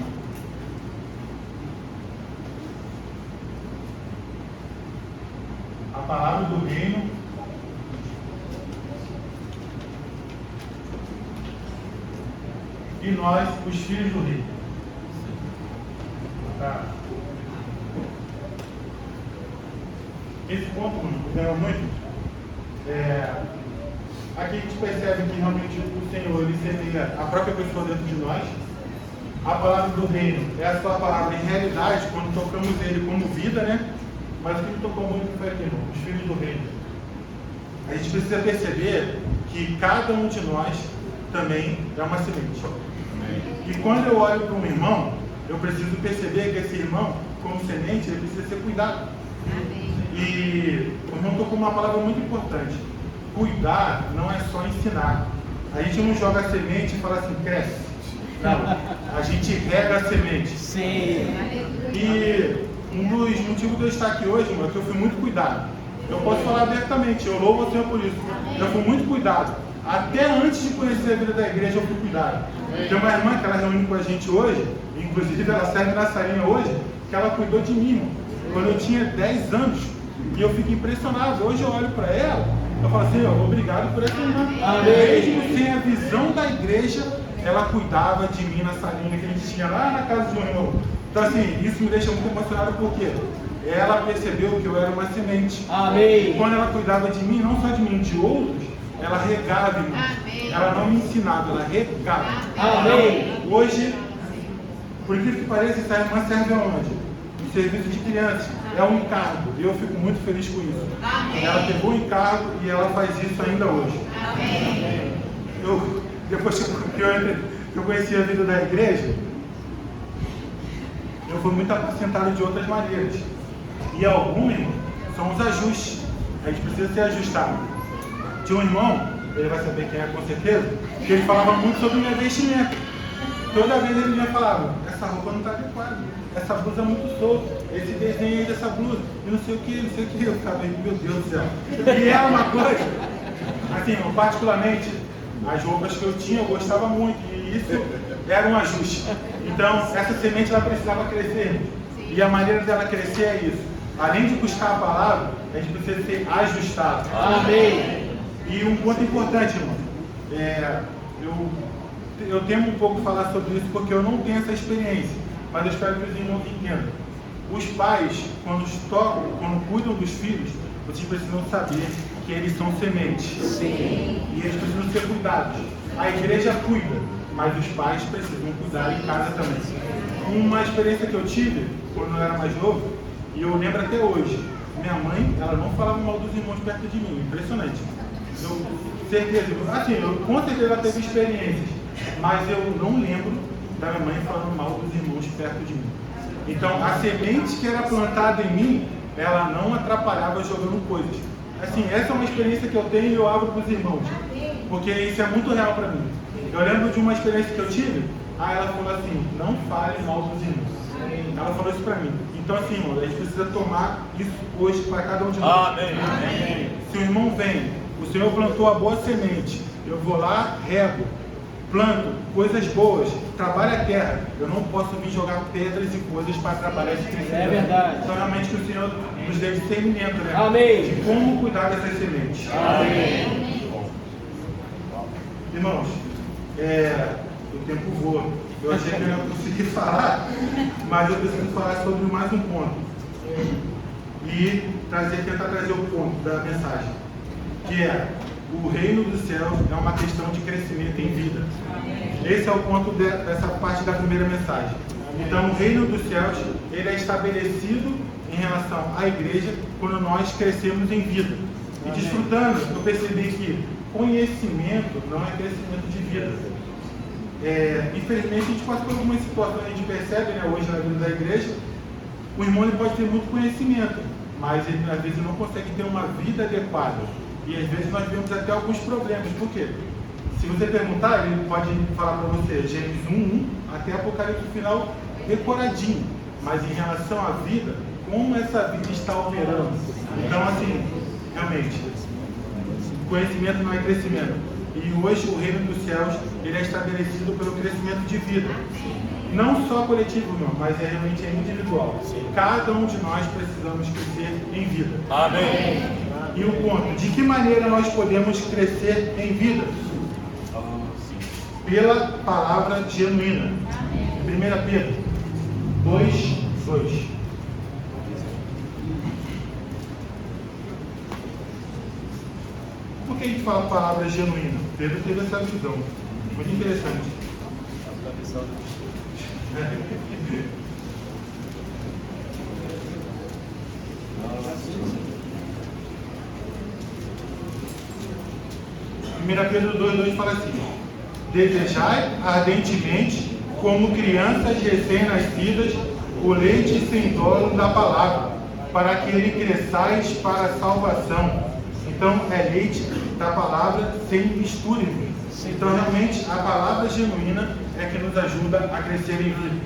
a palavra do reino e nós, os filhos do rei. Tá? Esse ponto, ganhou muito. Aqui a gente percebe que realmente o Senhor ele semeia a própria pessoa dentro de nós. A palavra do reino é a sua palavra em realidade, quando tocamos ele como vida, né? Mas o que me tocou muito foi aqui, irmão, os filhos do reino. A gente precisa perceber que cada um de nós também é uma semente. E quando eu olho para um irmão, eu preciso perceber que esse irmão, como semente, ele precisa ser cuidado. E o irmão tocou uma palavra muito importante. Cuidar não é só ensinar. A gente não joga a semente e fala assim, cresce. Não, a gente rega a semente. Sim. E um dos motivos de eu estar aqui hoje, irmão, é que eu fui muito cuidado. Eu posso falar abertamente, eu louvo o Senhor por isso. Eu fui muito cuidado. até antes de conhecer a vida da igreja, eu fui cuidado. Tem uma irmã que ela reúne com a gente hoje, inclusive ela serve na salinha hoje, que ela cuidou de mim, quando eu tinha 10 anos, e eu fico impressionado. Hoje eu olho para ela, eu falo assim, obrigado por essa irmã. Mesmo sem a visão da igreja, ela cuidava de mim na salinha que a gente tinha lá na casa de um irmão. Então assim, isso me deixa muito emocionado porque ela percebeu que eu era uma semente. Amém. E quando ela cuidava de mim, não só de mim, de outros, ela regava em mim. Ela não me ensinava, ela regava. Amém. Então, hoje, por incrível que pareça, essa irmã serve aonde? No serviço de crianças. É um encargo. E eu fico muito feliz com isso. Ela pegou o encargo e ela faz isso ainda hoje. Depois que eu conheci a vida da igreja, eu fui muito apacentado de outras maneiras. E alguns são os ajustes. A gente precisa ser ajustado. Tinha um irmão, ele vai saber quem é com certeza, que ele falava muito sobre minha vestimenta. Toda vez ele me falava, essa roupa não está adequada, essa blusa é muito solta, esse desenho aí dessa blusa, e não sei o que. Eu ficava, meu Deus do céu. E era uma coisa, assim, eu, particularmente, as roupas que eu tinha, eu gostava muito, e isso era um ajuste. Então, essa semente ela precisava crescer. E a maneira dela crescer é isso. Além de buscar a palavra, a gente precisa ser ajustado. Amém. E um ponto importante, irmão, eu temo um pouco falar sobre isso porque eu não tenho essa experiência, mas eu espero que os irmãos entendam. Os pais, quando cuidam dos filhos, vocês precisam saber que eles são sementes. Sim. E eles precisam ser cuidados. A igreja cuida, mas os pais precisam cuidar em casa também. Uma experiência que eu tive quando eu era mais novo, e eu lembro até hoje, minha mãe, ela não falava mal dos irmãos perto de mim, impressionante. Com certeza ela teve experiências, mas eu não lembro da minha mãe falando mal dos irmãos perto de mim. Então, a semente que era plantada em mim, ela não atrapalhava jogando coisas. Assim, essa é uma experiência que eu tenho e eu abro para os irmãos, porque isso é muito real para mim. Eu lembro de uma experiência que eu tive, ela falou assim, não fale mal dos irmãos. Ela falou isso para mim. Então, assim, irmão, a gente precisa tomar isso hoje para cada um de nós. Amém. Se o irmão vem, o Senhor plantou a boa semente, eu vou lá, rego, planto coisas boas, trabalho a terra. Eu não posso vir jogar pedras e coisas para trabalhar esse crescimento. É verdade. Então, realmente, que o Senhor nos dê discernimento, né? Amém. De como cuidar dessas sementes. Amém. Irmãos, o tempo voa. Eu achei que eu não consegui falar, mas eu preciso falar sobre mais um ponto. E tentar trazer o ponto da mensagem, que é o reino dos céus é uma questão de crescimento em vida. Esse é o ponto dessa parte da primeira mensagem. Então, o reino dos céus ele é estabelecido em relação à igreja quando nós crescemos em vida. E desfrutando, eu percebi que conhecimento não é crescimento de vida. Infelizmente, a gente passa por algumas situações, a gente percebe, né, hoje na vida da igreja, o irmão ele pode ter muito conhecimento, mas ele às vezes não consegue ter uma vida adequada. E às vezes nós vemos até alguns problemas. Por quê? Se você perguntar, ele pode falar para você Gênesis 1:1 até Apocalipse final decoradinho. Mas em relação à vida, como essa vida está operando? Então, assim, realmente, conhecimento não é crescimento. E hoje o reino dos céus ele é estabelecido pelo crescimento de vida. Não só coletivo, não, mas realmente é individual. Cada um de nós precisamos crescer em vida. Amém. E o ponto, de que maneira nós podemos crescer em vida? Pela palavra genuína. 1 Pedro 2:2. Por que a gente fala palavra genuína? Pedro teve essa visão. Muito interessante. Pedro 2:2 fala assim: desejai ardentemente, como crianças recém-nascidas, o leite sem dolo da palavra, para que ele cresçais para a salvação. Então, é leite da palavra sem mistura. Então, realmente, a palavra genuína é que nos ajuda a crescer em vida.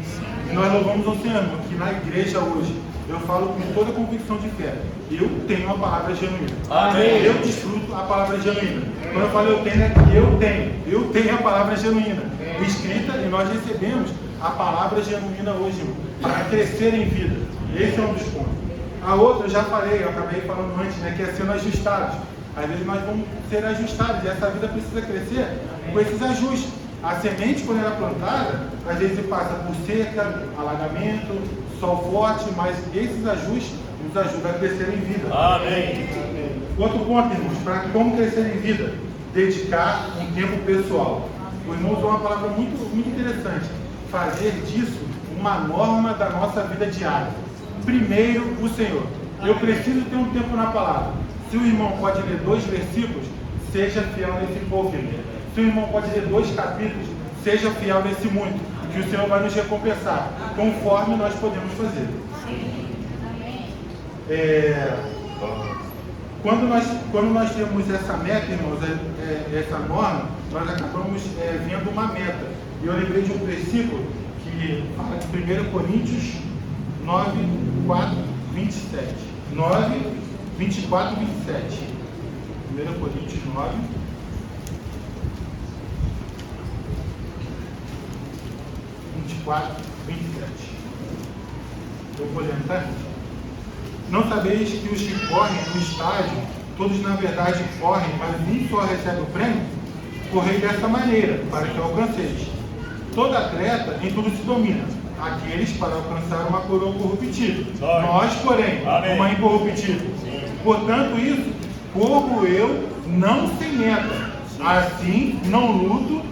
E nós louvamos ao Senhor, que na igreja hoje eu falo com toda convicção de fé. Eu tenho a palavra genuína. Amém. Eu desfruto a palavra genuína. Quando eu falo eu tenho, é que eu tenho a palavra genuína escrita, e nós recebemos a palavra genuína hoje, irmão, para crescer em vida. Esse é um dos pontos. A outra, eu já falei, eu acabei falando antes, né, que é sendo ajustados. Às vezes nós vamos ser ajustados, e essa vida precisa crescer com esses ajustes. A semente, quando ela é plantada, às vezes passa por seca, alagamento, sol forte, mas esses ajustes nos ajudam a crescer em vida. Amém. Outro ponto, irmãos, para como crescer em vida, dedicar um tempo pessoal. O irmão usou uma palavra muito interessante, fazer disso uma norma da nossa vida diária. Primeiro, o Senhor. Eu preciso ter um tempo na palavra. Se o irmão pode ler 2 versículos, seja fiel nesse pouquinho. Se o irmão pode ler 2 capítulos, seja fiel nesse muito, que o Senhor vai nos recompensar, conforme nós podemos fazer. Quando nós temos essa meta, irmãos, essa norma, nós acabamos vendo uma meta. E eu lembrei de um versículo que fala de 1 Coríntios 9, 4, 27. 9, 24 e 27. 1 Coríntios 9. (24, 27). Eu vou lendo, tá? Não sabeis que os que correm no estádio, todos na verdade correm, mas um só recebe o prêmio? Correi dessa maneira, para que alcanceis. Todo atleta em tudo se domina, aqueles para alcançar uma coroa corruptível. Nós, porém, uma incorruptível. Portanto, isso, corro eu, não sem meta. Assim luto,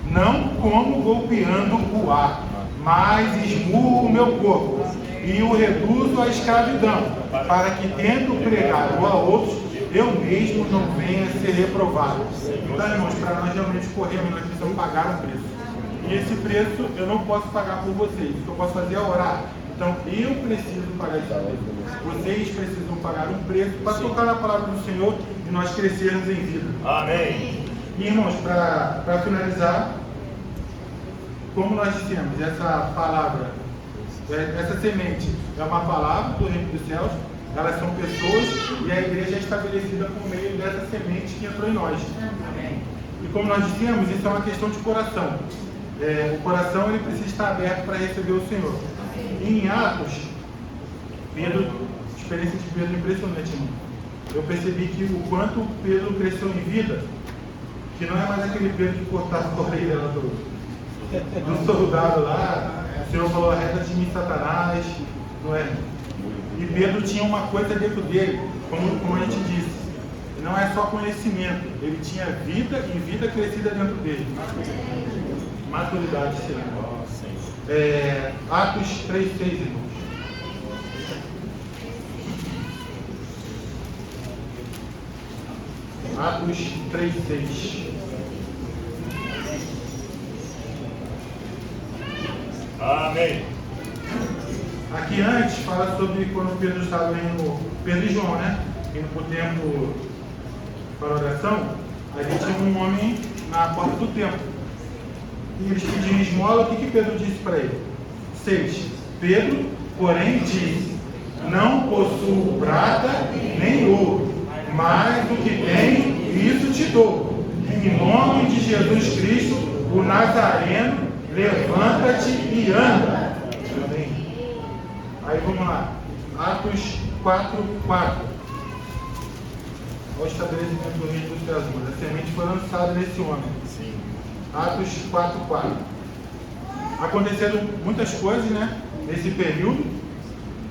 não como golpeando o ar, mas esmurro o meu corpo e o reduzo à escravidão, para que, tendo pregado a outros, eu mesmo não venha a ser reprovado. Então, irmãos, para nós realmente corrermos, nós precisamos pagar um preço. E esse preço eu não posso pagar por vocês. O que eu posso fazer é orar. Então, eu preciso pagar esse preço. Vocês precisam pagar um preço para tocar na palavra do Senhor e nós crescermos em vida. Amém. E, irmãos, para finalizar, como nós dissemos, essa palavra, essa semente é uma palavra do reino dos céus, elas são pessoas, e a igreja é estabelecida por meio dessa semente que entrou em nós. E como nós dissemos, isso é uma questão de coração. O coração ele precisa estar aberto para receber o Senhor. E em Atos, Pedro, a experiência de Pedro é impressionante, irmão. Eu percebi que o quanto Pedro cresceu em vida, que não é mais aquele Pedro que cortava a orelha do soldado lá. O Senhor falou: arreda de mim, Satanás, não é? E Pedro tinha uma coisa dentro dele, como a gente disse, não é só conhecimento, ele tinha vida e vida crescida dentro dele. Maturidade, será? Atos 3:6, irmãos. Atos 3:6. Amém. Aqui antes fala sobre quando Pedro estava indo, Pedro e João, né? Indo para o templo para a oração. Aí tinha um homem na porta do templo. E eles pediam esmola. O que Pedro disse para ele? 6. Pedro, porém, disse: não possuo prata nem ouro, mas o que tenho, isso te dou. Em nome de Jesus Cristo, o Nazareno, levanta-te e anda. Amém. Aí vamos lá. Atos 4:4. Olha o estabelecimento do reino dos céus. A semente foi lançada nesse homem. Sim. Atos 4:4. Aconteceram muitas coisas, né? Nesse período.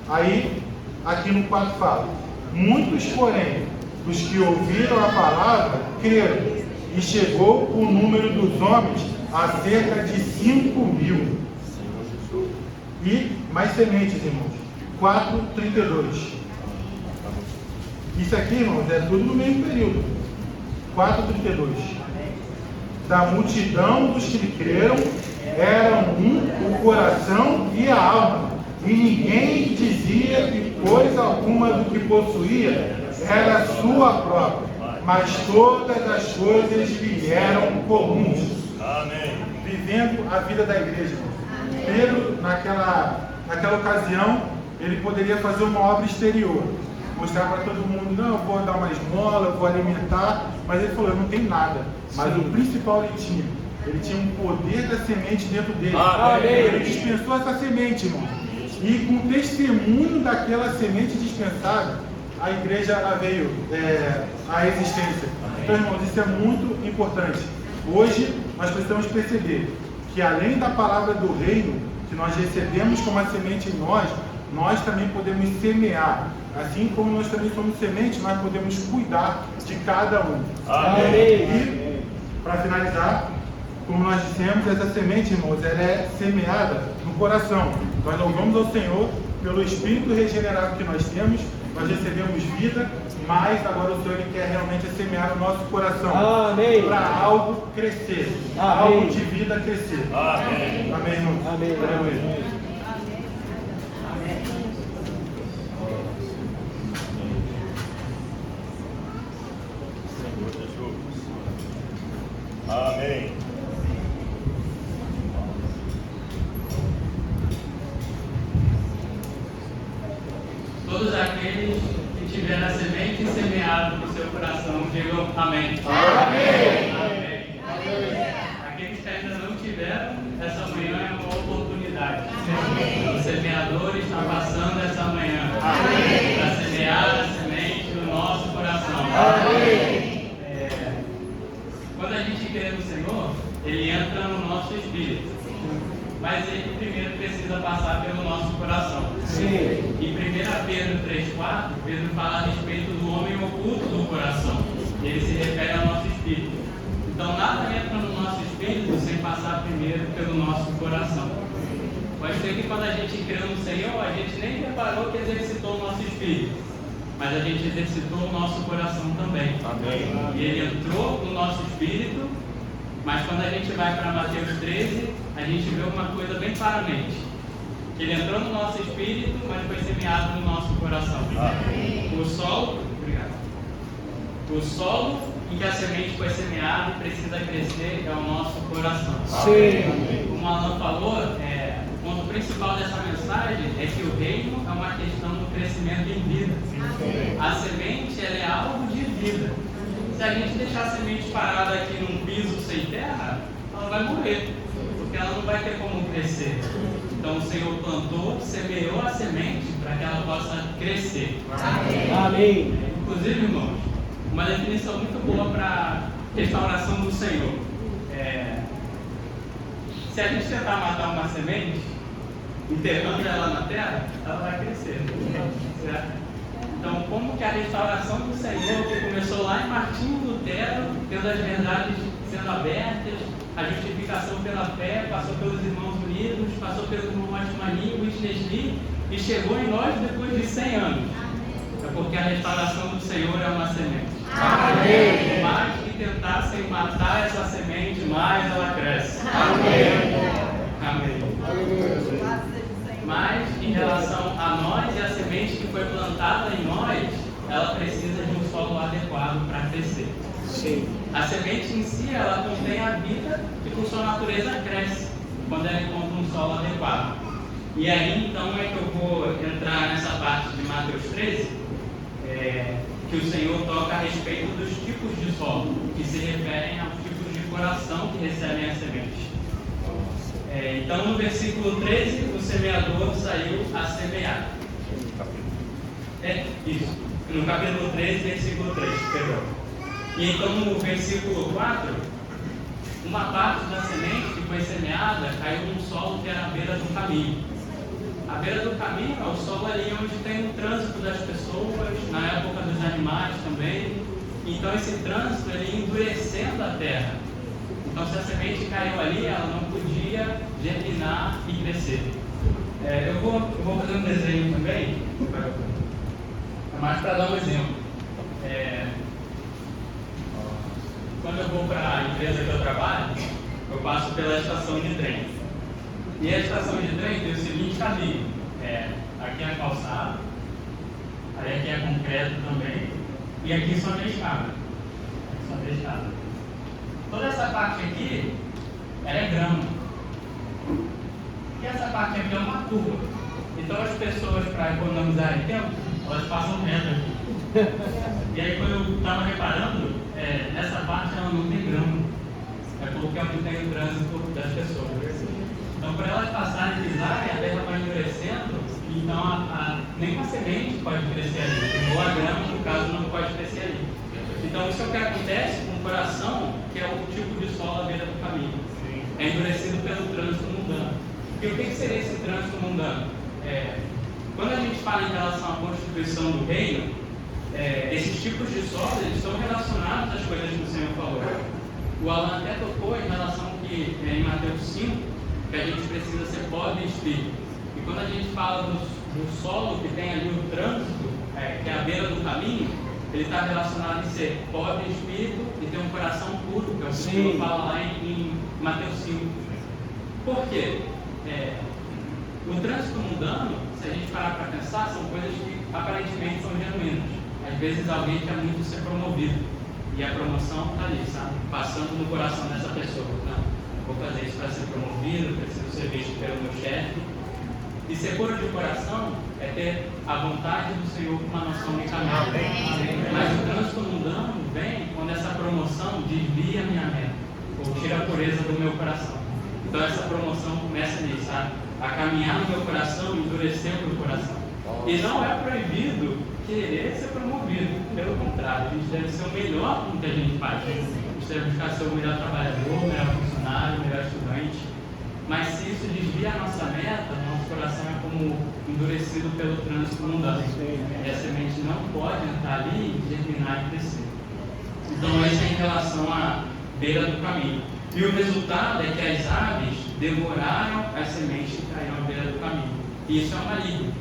Aí, aqui no 4 fala: muitos, porém, dos que ouviram a palavra, creram, e chegou o número dos homens a cerca de 5.000. E mais sementes, irmãos. 4:32. Isso aqui, irmãos, é tudo no mesmo período. 4:32. Da multidão dos que creram, eram o coração e a alma, e ninguém dizia que coisa alguma do que possuía era sua própria, mas todas as coisas lhe eram comuns. Amém. Vivendo a vida da igreja. Pedro, naquela naquela ocasião, ele poderia fazer uma obra exterior, mostrar para todo mundo, não, eu vou dar uma esmola, eu vou alimentar, mas ele falou, eu não tenho nada, mas o principal ele tinha um poder da semente dentro dele. Ele dispensou essa semente, irmão, e com o testemunho daquela semente dispensada, a igreja veio à existência. Então, irmãos, isso é muito importante. Hoje, nós precisamos perceber que além da palavra do reino, que nós recebemos como a semente em nós também podemos semear. Assim como nós também somos sementes, nós podemos cuidar de cada um. E, para finalizar, como nós dissemos, essa semente, irmãos, ela é semeada no coração. Nós louvamos ao Senhor pelo Espírito regenerado que nós temos, nós recebemos vida, mas agora o Senhor ele quer realmente semear no nosso coração para algo crescer, algo de vida crescer. Amém, irmãos. Amém. Amém. Todos aqueles que tiveram a semente semeada no seu coração, digam amém. Amém. Amém. Aqueles que ainda não tiveram, essa manhã é uma oportunidade. O semeador está passando essa manhã para semear a semente no nosso coração. Quando a gente crê no Senhor, Ele entra no nosso espírito. Mas Ele primeiro precisa passar pelo nosso coração. Em 1 Pedro 3,4, Pedro fala a respeito do homem oculto do coração. Ele se refere ao nosso espírito. Então nada entra no nosso espírito sem passar primeiro pelo nosso coração. Pode ser que quando a gente crê no Senhor, a gente nem reparou que exercitou o nosso espírito. Mas a gente exercitou o nosso coração também. E ele entrou no nosso espírito, mas quando a gente vai para Mateus 13, a gente vê uma coisa bem claramente. Que ele entrou no nosso espírito, mas foi semeado no nosso coração. O solo em que a semente foi semeada e precisa crescer é o nosso coração. Como Alan falou, o ponto principal dessa mensagem é que o reino é uma questão do crescimento em vida. A semente ela é algo de vida. Se a gente deixar a semente parada aqui num piso sem terra, ela vai morrer, porque ela não vai ter como crescer. Então o Senhor plantou, semeou a semente para que ela possa crescer. Amém. Inclusive, irmãos, uma definição muito boa para restauração do Senhor. Se a gente tentar matar uma semente, enterrando ela na terra, ela vai crescer. Certo? Então, como que a restauração do Senhor, que começou lá em Martinho Lutero, tendo as verdades sendo abertas, a justificação pela fé, passou pelos irmãos unidos, passou pelo irmão Matmaninho, Whitney e chegou em nós depois de 100 anos. É porque a restauração do Senhor é uma semente. Amém. Mais que tentassem matar essa semente, mais ela cresce. Amém. Mas, em relação a nós e a semente que foi plantada em nós, ela precisa de um solo adequado para crescer. A semente em si, ela contém a vida e por sua natureza cresce quando ela encontra um solo adequado. E aí, então, é que eu vou entrar nessa parte de Mateus 13, que o Senhor toca a respeito dos tipos de solo, que se referem aos tipos de coração que recebem a semente. Então, no versículo 13, o semeador saiu a semear. Isso. No capítulo 13, versículo 3, perdão. E então, no versículo 4, uma parte da semente que foi semeada caiu num solo que era à beira do caminho. À beira do caminho é o solo ali onde tem o trânsito das pessoas, na época dos animais também. Então, esse trânsito ele endurecendo a terra. Então, se a semente caiu ali, ela não podia germinar e crescer. Eu vou fazer um desenho também, mais para dar um exemplo. Quando eu vou para a empresa que eu trabalho, eu passo pela estação de trem. E a estação de trem tem o seguinte caminho: aqui é a calçada, aí aqui é concreto também, e aqui só tem escada. Toda essa parte aqui, ela é grama. E essa parte aqui é uma curva. Então as pessoas, para economizarem tempo, elas passam reto aqui. E aí quando eu estava reparando, nessa parte ela não tem grama. É porque é onde tem o trânsito das pessoas. Então para elas passarem e pisarem, a terra vai endurecendo, então nem uma semente pode crescer ali. Ou a grama, no caso, não pode crescer ali. Então isso é o que acontece com o coração, que é o tipo de solo à beira do caminho. É endurecido pelo trânsito mundano. E o que seria esse trânsito mundano? Quando a gente fala em relação à constituição do reino, esses tipos de solo eles estão relacionados às coisas que o Senhor falou. O Alan até tocou em relação que em Mateus 5, que a gente precisa ser pobre em espírito. E quando a gente fala do solo que tem ali o trânsito, que é a beira do caminho, ele está relacionado em ser pobre em espírito e ter um coração puro, que é o que o Senhor fala lá em Mateus 5. Por quê? O trânsito mundano, se a gente parar para pensar, são coisas que aparentemente são genuínas. Às vezes alguém quer muito ser promovido e a promoção está ali, sabe? Passando no coração dessa pessoa. Não, vou fazer isso para ser promovido, preciso ser visto pelo meu chefe. E ser puro de coração é ter a vontade do Senhor com uma noção de caminho. Mas o trânsito mundano vem quando essa promoção desvia a minha meta, ou tira a pureza do meu coração. Então essa promoção começa nisso, sabe? A caminhar no meu coração, endurecendo o coração. E não é proibido querer ser promovido. Pelo contrário, a gente deve ser o melhor no que a gente faz. A gente deve buscar ser o melhor trabalhador, o melhor funcionário, o melhor estudante. Mas se isso desvia a nossa meta, nosso coração é como endurecido pelo trânsito mundano. E a semente não pode entrar ali, germinar e crescer. Então essa é em relação à beira do caminho. E o resultado é que as aves devoraram as sementes que caíram à beira do caminho. E isso é um maligno.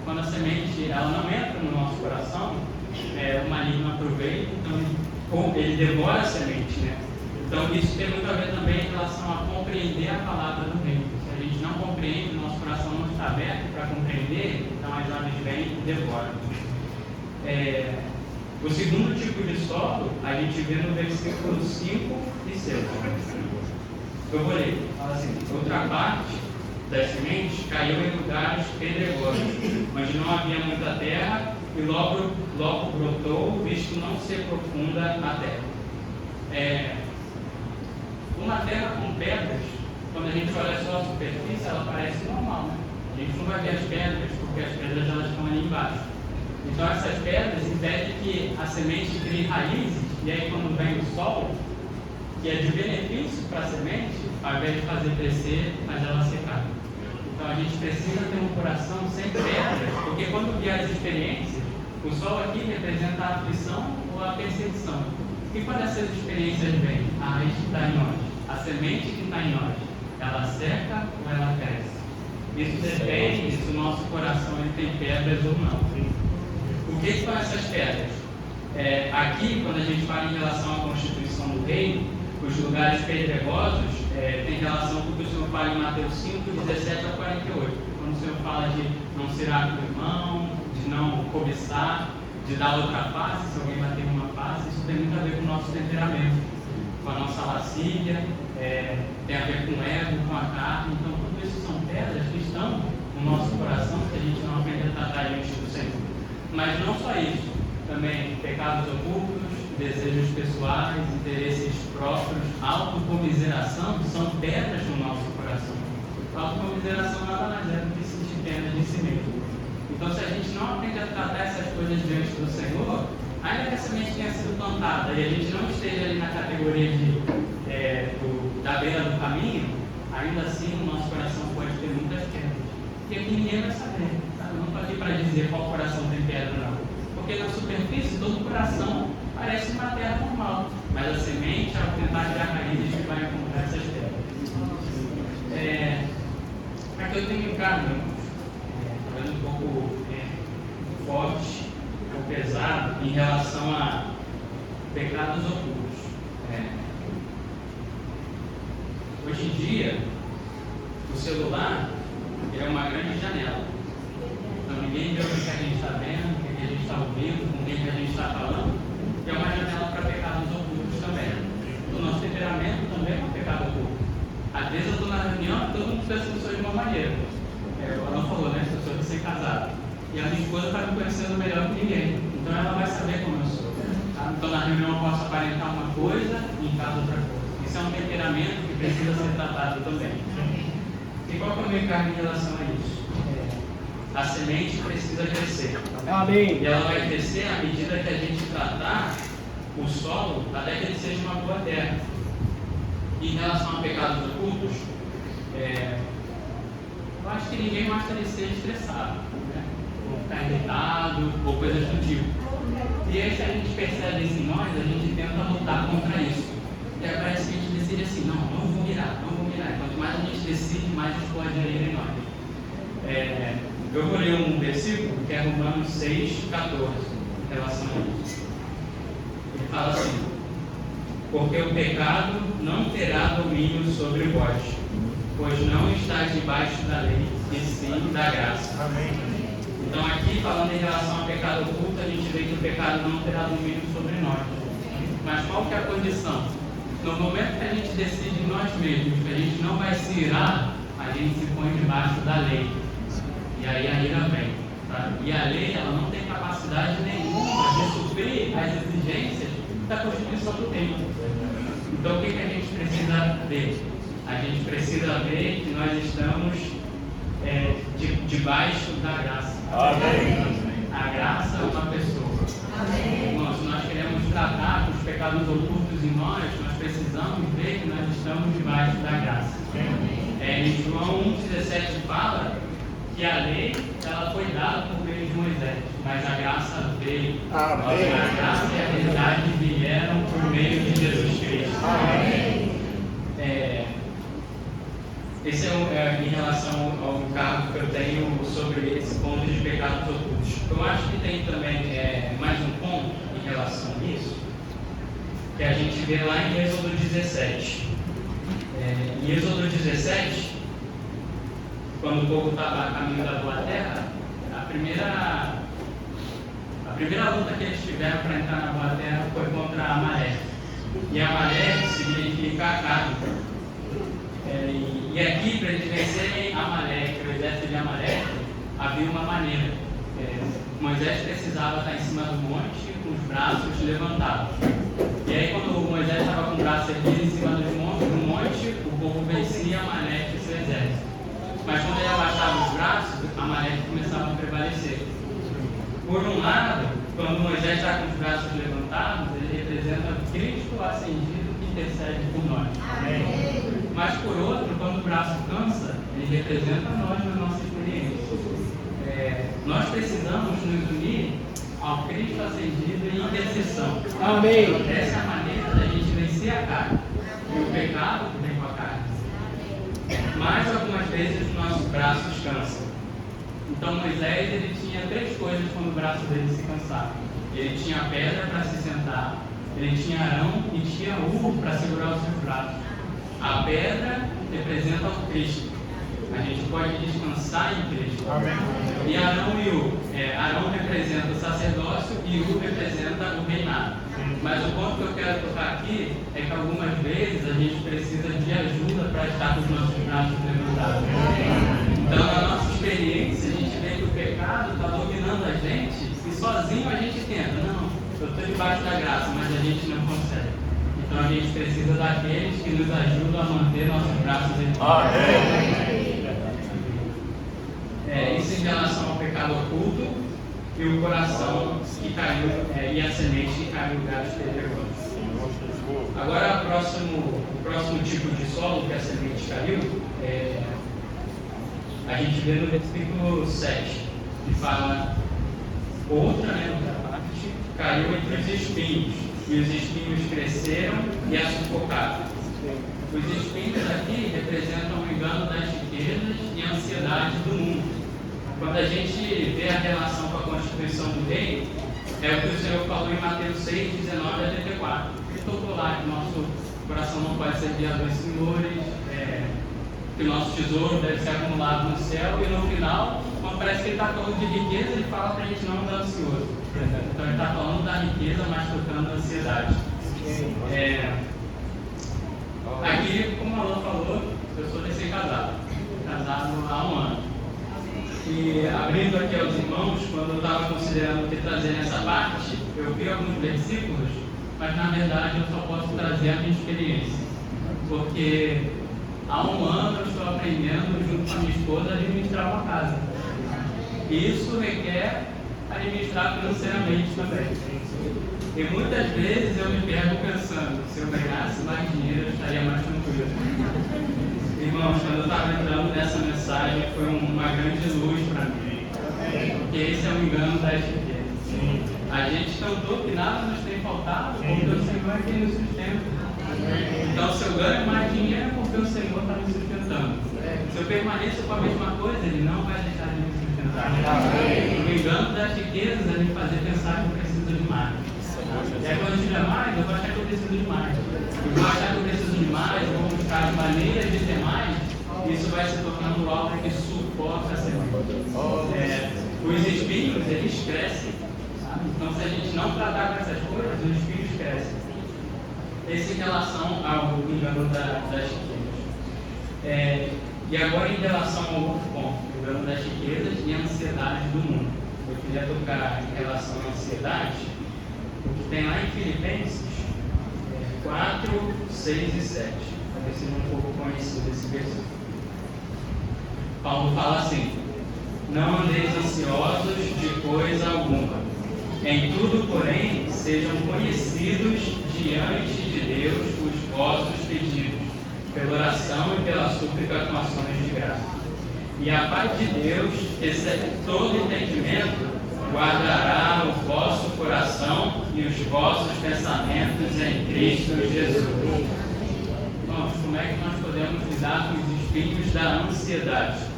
Quando a semente ela não entra no nosso coração, o maligno aproveita, então ele devora a semente, né? Então isso tem muito a ver também em relação a compreender a palavra do reino. Se a gente não compreende, o nosso coração não está aberto para compreender, então as aves vêm e devoram. O segundo tipo de solo a gente vê no versículo 5 e 6. Eu vou ler, fala assim: outra parte das sementes caiu em lugares pedregosos, onde não havia muita terra, e logo brotou, visto não ser profunda a terra. Uma terra com pedras, quando a gente olha só a superfície, ela parece normal, né? A gente não vai ver as pedras, porque as pedras elas estão ali embaixo. Então essas pedras impedem que a semente crie raízes, e aí quando vem o sol, que é de benefício para a semente, ao invés de fazer crescer, faz ela secar. Então a gente precisa ter um coração sem pedras, porque quando vier as experiências, o sol aqui representa a aflição ou a perseguição. E quando essas experiências vêm, a raiz que está em nós, a semente que está em nós, ela seca ou ela cresce? Isso depende se o nosso coração ele tem pedras ou não. O que são essas pedras? Aqui, quando a gente fala em relação à constituição do reino, os lugares pedregosos tem relação com o que o Senhor fala em Mateus 5, 17 a 48. Quando o Senhor fala de não ser amigo do irmão, de não cobiçar, de dar outra face, se alguém bater uma face, isso tem muito a ver com o nosso temperamento, com a nossa lascívia, tem a ver com o ego, com a carne. Então, tudo isso são pedras que estão no nosso coração, que a gente não aprende a tratar diante do Senhor. Mas não só isso, também pecados ocultos, desejos pessoais, interesses próprios, autocomiseração são pedras no nosso coração. Autocomiseração nada mais é do que sentir pena de si mesmo. Então, se a gente não aprende a tratar essas coisas diante do Senhor, ainda que a semente tenha sido plantada e a gente não esteja ali na categoria da beira do caminho, ainda assim o nosso coração pode ter muitas pedras. Porque aqui ninguém vai saber. Tá? Eu não estou aqui para dizer qual coração tem pedra, não. Porque na superfície, todo coração parece uma terra normal. Mas a semente, ao tentar criar raízes, que vai encontrar essas pedras. Aqui eu tenho um carro, talvez um pouco forte ou pesado em relação a pecados ocultos. Hoje em dia, o celular é uma grande janela. Então ninguém vê o que a gente está vendo, o que a gente está ouvindo, com quem a gente está falando. É uma janela para pecados ocultos também. O nosso temperamento também é um pecado oculto. Às vezes eu estou na reunião e todo mundo pensa que eu sou de uma maneira. O Alan falou, né? Se eu sou de ser casado. E a minha esposa está me conhecendo melhor que ninguém. Então ela vai saber como eu sou. Tá? Então na reunião eu posso aparentar uma coisa e em casa outra coisa. Isso é um temperamento que precisa ser tratado também. E qual que é o meu encargo em relação a isso? A semente precisa crescer. Amém. E ela vai crescer à medida que a gente tratar o solo até que ele seja uma boa terra. E em relação a pecados ocultos, eu acho que ninguém gosta de ser estressado, né? Ou ficar irritado, ou coisas do tipo. E aí, se a gente percebe isso em nós, a gente tenta lutar contra isso. E aí parece que a gente decide assim: não vou mirar. E quanto mais a gente decide, mais explode a ira em nós. Eu vou ler um versículo que é Romanos 6,14, em relação a isso. Ele fala assim: porque o pecado não terá domínio sobre vós, pois não estáis debaixo da lei, e sim da graça. Amém. Então aqui, falando em relação ao pecado oculto, a gente vê que o pecado não terá domínio sobre nós. Mas qual que é a condição? No momento que a gente decide em nós mesmos que a gente não vai se irar, a gente se põe debaixo da lei. E aí a ira vem. Tá? E a lei, ela não tem capacidade nenhuma de suprir as exigências da Constituição do tempo. Então o que a gente precisa ver? A gente precisa ver que nós estamos debaixo da graça. Amém. A graça é uma pessoa. Amém. Irmãos, se nós queremos tratar os pecados ocultos em nós precisamos ver que nós estamos debaixo da graça. Em João 1,17 fala que a lei ela foi dada por meio de Moisés, mas a graça veio. Amém. A graça e a verdade vieram por meio de Jesus Cristo. Amém. Esse é em relação ao encargo que eu tenho sobre esse ponto de pecados ocultos. Eu acho que tem também mais um ponto em relação a isso, que a gente vê lá em Êxodo 17. Em Êxodo 17, quando o povo estava a caminho da Boa Terra, a primeira luta que eles tiveram para entrar na Boa Terra foi contra Amalek. E Amalek significa carne. E aqui, para eles vencerem Amalek, o exército de Amalek, havia uma maneira. Moisés precisava estar em cima do monte com os braços levantados. E aí, quando Moisés estava com o braço erguido em cima do monte, o povo vencia Amalek e seu exército. Mas quando ele abaixava os braços, Amalek começava a prevalecer. Por um lado, quando Moisés está com os braços levantados, ele representa Cristo ascendido que intercede por nós. Amém. Mas por outro, quando o braço cansa, ele representa nós na nossa experiência. Nós precisamos nos unir ao Cristo ascendido em intercessão. Amém. Essa é a maneira da gente vencer a carne e o pecado que vem com a carne. Mas algumas vezes os nossos braços cansam. Então Moisés ele tinha 3 coisas quando o braço dele se cansava. Ele tinha a pedra para se sentar, ele tinha Arão e tinha Ur para segurar os seus braços. A pedra representa o Cristo. A gente pode descansar em Cristo. Amém. E Arão e Ur. Arão representa o sacerdócio e Ur representa o reinado. Mas o ponto que eu quero tocar aqui é que algumas vezes a gente precisa de ajuda para estar com os nossos braços levantados. Então, na nossa experiência, a gente vê que o pecado está dominando a gente e sozinho a gente tenta. Não, eu estou debaixo da graça, mas a gente não consegue. Então, a gente precisa daqueles que nos ajudam a manter nossos braços levantados. Isso em relação ao pecado oculto e o coração que caiu e a semente que caiu em lugares pedregosos. Agora, o próximo tipo de solo que a semente caiu, a gente vê no versículo 7, que fala: outra parte caiu entre os espinhos, e os espinhos cresceram e a sufocaram. Os espinhos aqui representam o engano das riquezas e a ansiedade do mundo. Quando a gente vê a relação com a constituição do reino, é o que o Senhor falou em Mateus 6, 19 a 34. Ele tocou lá que o nosso coração não pode servir a dois senhores, que o nosso tesouro deve ser acumulado no céu, e no final, quando parece que ele está falando de riqueza, ele fala para a gente não andar ansioso. Então ele está falando da riqueza, mas tocando a ansiedade. Aqui, como a Alan falou, eu sou recém-casado. Casado há 1 ano. E abrindo aqui aos irmãos, quando eu estava considerando o que trazer nessa parte, eu vi alguns versículos, mas na verdade eu só posso trazer a minha experiência. Porque há um ano eu estou aprendendo, junto com a minha esposa, a administrar uma casa. E isso requer administrar financeiramente também. E muitas vezes eu me pego pensando, se eu ganhasse mais dinheiro, eu estaria mais tranquilo. Irmãos, quando eu estava entrando nessa mensagem, foi uma grande luz para mim. Porque esse é o engano das riquezas. A gente cantou que nada nos tem faltado, porque o Senhor é quem nos sustenta. Então, se eu ganho mais dinheiro, é porque o Senhor está me sustentando. Se eu permaneço com a mesma coisa, Ele não vai deixar de me sustentar. O engano das riquezas é me fazer pensar que eu preciso de mais. E aí, quando eu tiver mais, eu vou achar que eu preciso de mais. Eu vou achar que eu preciso de mais, eu vou buscar maneiras de ter mais, isso vai se tornando algo que sufoca a semana. Os espinhos, eles crescem. Sabe? Então, se a gente não tratar com essas coisas, os espinhos crescem. Esse em relação ao engano das riquezas. E agora, em relação ao outro ponto, o engano das riquezas e a ansiedade do mundo. Eu queria tocar em relação à ansiedade, o que tem lá em Filipenses 4, 6 e 7. Talvez seja um pouco conhecido esse versículo. Paulo fala assim: não andeis ansiosos de coisa alguma. Em tudo, porém, sejam conhecidos diante de Deus os vossos pedidos, pela oração e pela súplica com ações de graça. E a paz de Deus, que excede todo entendimento, guardará o vosso coração e os vossos pensamentos em Cristo Jesus. Irmãos, como é que nós podemos lidar com os espinhos da ansiedade?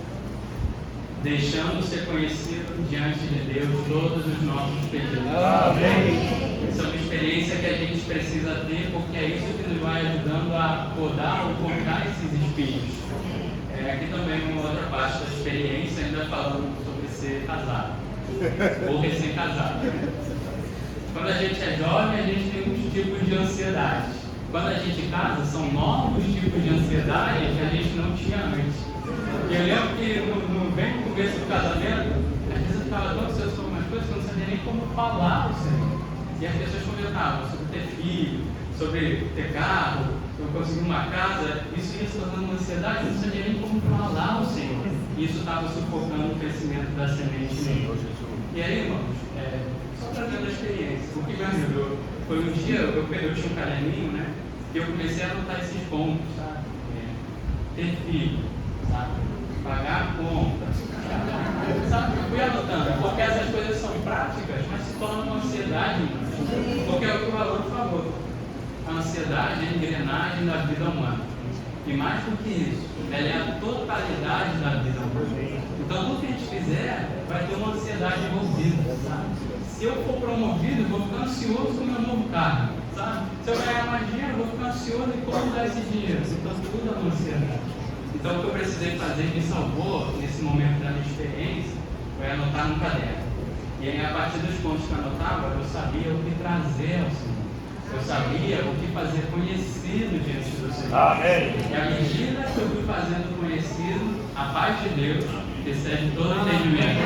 Deixando ser conhecido diante de Deus todos os nossos pedidos. Amém. Essa é uma experiência que a gente precisa ter, porque é isso que nos vai ajudando a podar ou cortar esses espinhos. Aqui também uma outra parte da experiência, ainda falando sobre ser casado ou recém-casado. Quando a gente é jovem, a gente tem uns tipos de ansiedade. Quando a gente casa, são novos tipos de ansiedade que a gente não tinha antes. Eu lembro que bem no começo do casamento, às vezes eu ficava tão ansioso sobre umas coisas que eu não sabia nem como falar o Senhor. E as pessoas comentavam sobre ter filho, sobre ter carro, sobre conseguir uma casa. Isso ia se tornando uma ansiedade, eu não sabia nem como falar o Senhor. E isso estava sufocando o crescimento da semente em mim. E aí, irmãos, só trazendo a experiência, o que me ajudou foi um dia, eu tinha um caderninho, né? E eu comecei a anotar esses pontos, sabe? Ter filho, sabe? Pagar a conta, sabe? Eu fui anotando, porque essas coisas são práticas, mas se tornam uma ansiedade, irmãos. Porque é o que o valor falou. A ansiedade é a engrenagem da vida humana. E mais do que isso, ela é a totalidade da vida humana. Então, tudo que a gente fizer vai ter uma ansiedade envolvida, sabe? Se eu for promovido, eu vou ficar ansioso com o meu novo carro, sabe? Se eu ganhar mais dinheiro, eu vou ficar ansioso em como dar esse dinheiro. Então, tudo é uma ansiedade. Então, o que eu precisei fazer, me salvou nesse momento da minha experiência, foi anotar no caderno. E aí, a partir dos pontos que eu anotava, eu sabia o que trazer ao Senhor. Eu sabia o que fazer conhecido diante do Senhor. Amém. E à medida que eu fui fazendo conhecido, a paz de Deus, que excede todo entendimento,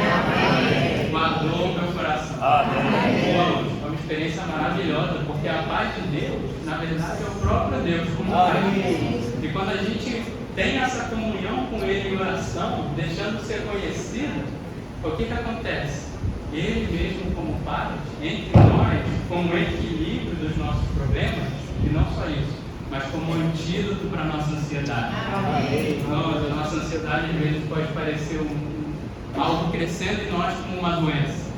guardou o meu coração. Amém. É uma experiência maravilhosa, porque a paz de Deus, na verdade, é o próprio Deus. E quando a gente tem essa comunhão com Ele em oração, deixando ser conhecido, o que acontece? Ele mesmo como Pai, entre nós, como equilíbrio dos nossos problemas, e não só isso, mas como antídoto para a nossa ansiedade. A nossa ansiedade às vezes pode parecer algo crescendo em nós como uma doença,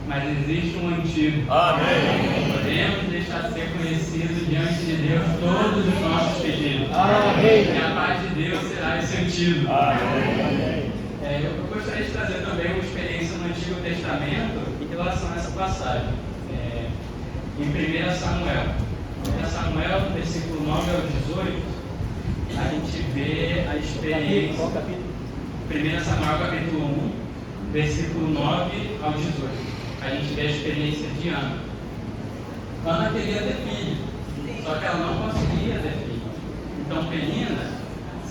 mas existe um antídoto. Amém. Podemos deixar ser conhecido diante de Deus todos os nossos pedidos. Amém. E a paz de Deus será esse antídoto. Amém. Eu gostaria de trazer também uma experiência no Antigo Testamento em relação a essa passagem. Em 1 Samuel. 1 Samuel, versículo 9 ao 18, a gente vê a experiência. 1 Samuel, capítulo 1, versículo 9 ao 18. A gente vê a experiência de Ana. Ana queria ter filho, só que ela não conseguia ter filho. Então Penina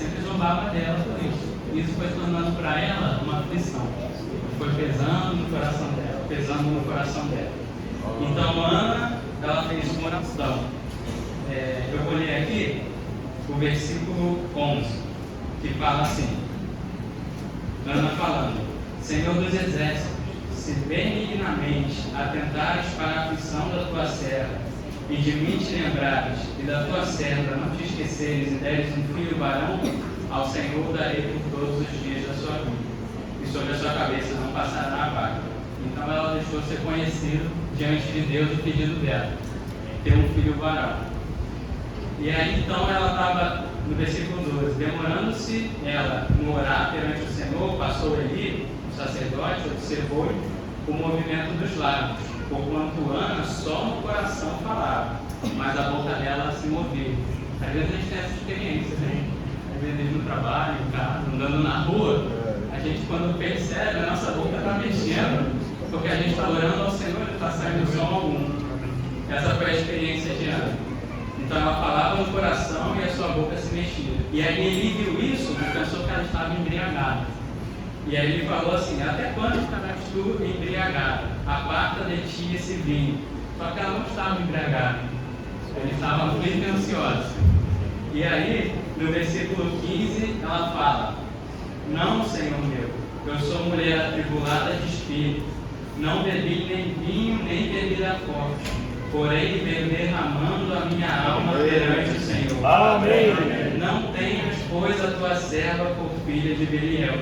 sempre zombava dela por isso. Isso foi tornando para ela uma aflição. Foi pesando no coração dela, pesando no coração dela. Então Ana, ela fez uma oração. Eu vou ler aqui o versículo 11, que fala assim, Ana falando: Senhor dos exércitos, se benignamente atentares para a aflição da tua serva, e de mim te lembrares, e da tua serva não te esqueceres, e deres um filho varão, ao Senhor darei por todos os dias da sua vida, e sobre a sua cabeça não passará a vaga. Então ela deixou ser conhecido diante de Deus o pedido dela, ter um filho varão. E aí então ela estava, no versículo 12, demorando-se ela no orar perante o Senhor, passou Eli, o sacerdote, observou o movimento dos lábios, porquanto Ana só no coração falava, mas a boca dela se movia. Às vezes a gente tem essa experiência, né? Às vezes no trabalho, em casa, andando na rua, a gente quando percebe, a nossa boca está mexendo, porque a gente está orando ao Senhor e está saindo som algum. Essa foi a experiência de Ana. Então ela falava no coração e a sua boca se mexia. E aí ele viu isso e pensou que ela estava embriagada. E aí ele falou assim: até quando estarás tu embriagada? Aparta de ti esse vinho. Só que ela não estava embriagada. Ele estava muito ansiosa. E aí, no versículo 15, ela fala: não, Senhor meu, eu sou mulher atribulada de espírito. Não bebi nem vinho, nem bebida forte. Porém, derramando a minha alma perante o Senhor. Amém. Não tenhas, pois, a tua serva por filha de Beliel,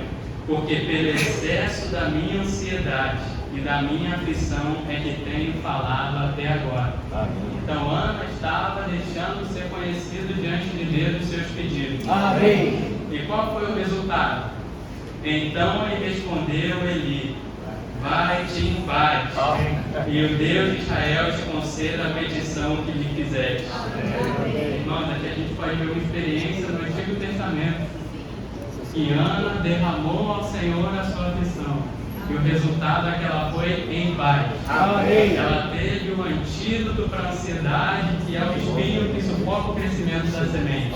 porque pelo excesso da minha ansiedade e da minha aflição é que tenho falado até agora. Amém. Então Ana estava deixando ser conhecido diante de Deus os seus pedidos. Amém. E qual foi o resultado? Então lhe respondeu Eli: vai-te em paz, e o Deus de Israel te conceda a petição que lhe quiseres. Irmãos, aqui a gente pode ver uma experiência no Antigo Testamento, que Ana derramou ao Senhor a sua aflição, e o resultado é que ela foi em paz. Amém. Ela teve um antídoto para a ansiedade, que é o espinho que sufoca o crescimento da semente.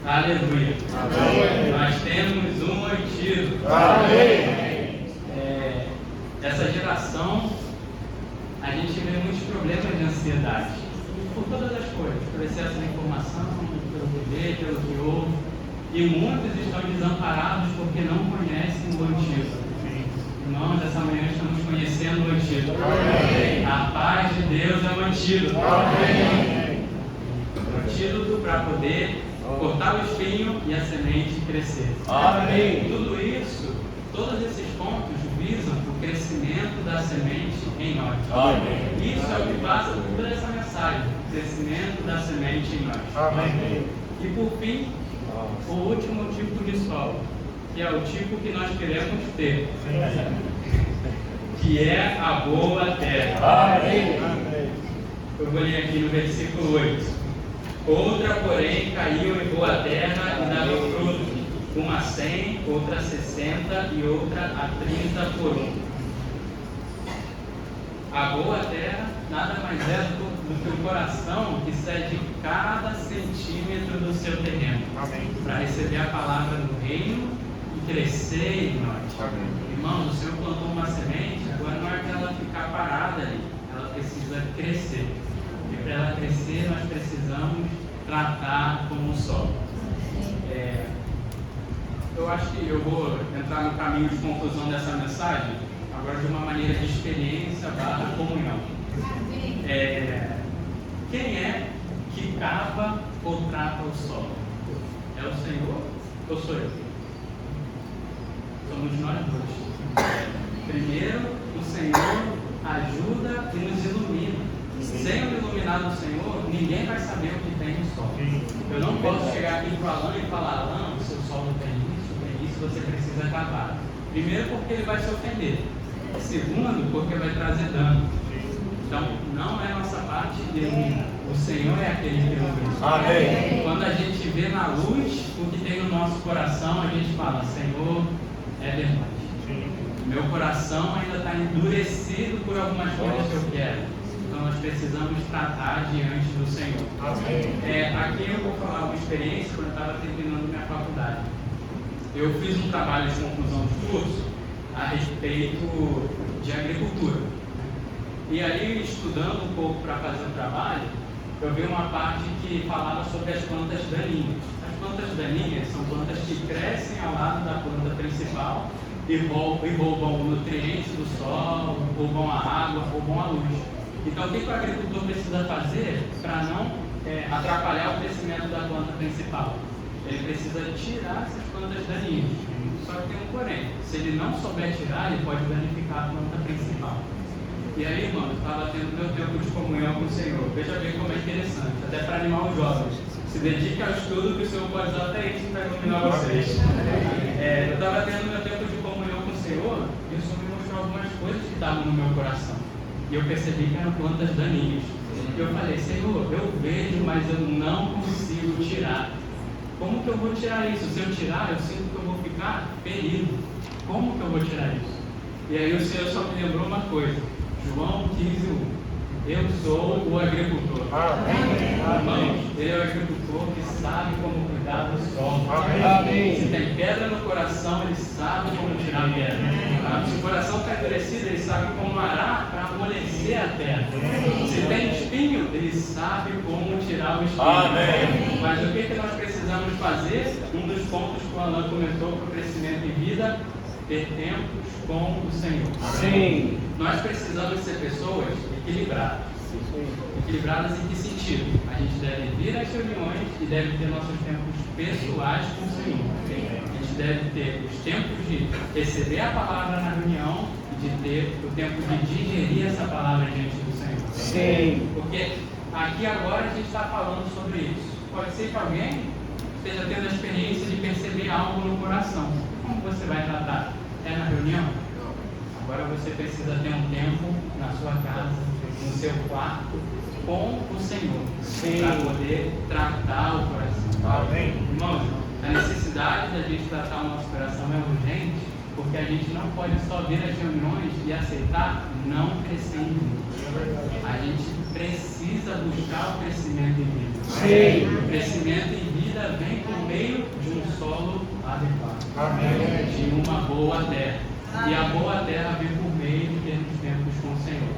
Aleluia. Amém. Nós temos um antídoto. Amém. Essa geração, a gente vê muitos problemas de ansiedade, por todas as coisas, por excesso de informação, pelo que vê, pelo que ouve, e muitos estão desamparados porque não conhecem o antídoto. Irmãos, essa manhã estamos conhecendo o antídoto. Amém. A paz de Deus é o antídoto. Amém. O antídoto para poder cortar o espinho e a semente crescer. Amém. Tudo isso, todos esses pontos visam o crescimento da semente em nós. Amém. Isso é o que passa por toda essa mensagem, o crescimento da semente em nós. Amém. E por fim, o último tipo de solo, que é o tipo que nós queremos ter, que é a boa terra. Amém. Eu vou ler aqui no versículo 8. Outra, porém, caiu em boa terra e dava fruto, uma a 100, outra a 60 e outra a 30 por um. A boa terra nada mais é do que o coração que cede cada centímetro do seu terreno para receber a palavra do reino e crescer em nós. Irmãos, o Senhor plantou uma semente, agora não é para ela ficar parada ali, ela precisa crescer. E para ela crescer, nós precisamos tratar como um solo. Eu acho que eu vou entrar no caminho de conclusão dessa mensagem, agora de uma maneira de experiência / comunhão. Quem é que cava ou trata o solo? É o Senhor ou sou eu? Somos nós dois. Primeiro, o Senhor ajuda e nos ilumina. Sem o iluminar do Senhor, ninguém vai saber o que tem no solo. Eu não posso chegar aqui para o Alan e falar: Alan, o seu solo tem isso, você precisa cavar. Primeiro, porque ele vai se ofender. Segundo, porque vai trazer dano. Então, não é nossa parte de iluminar. O Senhor é aquele que ilumina. Amém. Quando a gente vê na luz o que tem no nosso coração, a gente fala: Senhor, é verdade. Meu coração ainda está endurecido por algumas coisas que eu quero. Então nós precisamos precisamos tratar diante do Senhor. Aqui eu vou falar uma experiência quando eu estava terminando minha faculdade. Eu fiz um trabalho de conclusão de curso a respeito de agricultura. E aí, estudando um pouco para fazer o trabalho, eu vi uma parte que falava sobre as plantas daninhas. As plantas daninhas são plantas que crescem ao lado da planta principal e roubam o nutriente do solo, roubam a água, roubam a luz. Então, o que o agricultor precisa fazer para não atrapalhar o crescimento da planta principal? Ele precisa tirar essas plantas daninhas. Só que tem um porém. Se ele não souber tirar, ele pode danificar a planta principal. E aí, irmão, eu estava tendo meu tempo de comunhão com o Senhor. Veja bem como é interessante, até para animar os jovens. Se dedique ao estudo, que o Senhor pode usar até isso para iluminar vocês. Eu estava tendo meu tempo de comunhão com o Senhor e o Senhor me mostrou algumas coisas que estavam no meu coração. E eu percebi que eram plantas daninhas. E eu falei, Senhor, eu vejo, mas eu não consigo tirar. Como que eu vou tirar isso? Se eu tirar, eu sinto que eu vou ficar ferido. Como que eu vou tirar isso? E aí o Senhor só me lembrou uma coisa. João 15:1. Eu sou o agricultor. Irmãos, ele é o agricultor que sabe como cuidar do solo. Se tem pedra no coração, ele sabe como tirar a pedra. Se o coração está endurecido, ele sabe como arar para amolecer a terra. Se tem espinho, ele sabe como tirar o espinho. Mas o que nós precisamos fazer? Um dos pontos que o Alan comentou para o crescimento em vida: ter tempos com o Senhor. Sim. Nós precisamos ser pessoas equilibradas. Equilibradas em que sentido? A gente deve vir às reuniões e deve ter nossos tempos pessoais com o Senhor. A gente deve ter os tempos de receber a palavra na reunião e de ter o tempo de digerir essa palavra diante do Senhor. Sim. Porque aqui agora a gente está falando sobre isso. Pode ser que alguém esteja tendo a experiência de perceber algo no coração. Como você vai tratar? É na reunião? Agora você precisa ter um tempo na sua casa, no seu quarto, com o Senhor, para poder tratar o coração. Irmãos, a necessidade da gente tratar o nosso coração é urgente, porque a gente não pode só vir às reuniões e aceitar não crescer em vida. A gente precisa buscar o crescimento em vida. Sim. O crescimento em vida vem por meio de um solo adequado, de uma boa terra. E a boa terra vem por meio de termos tempos com o Senhor.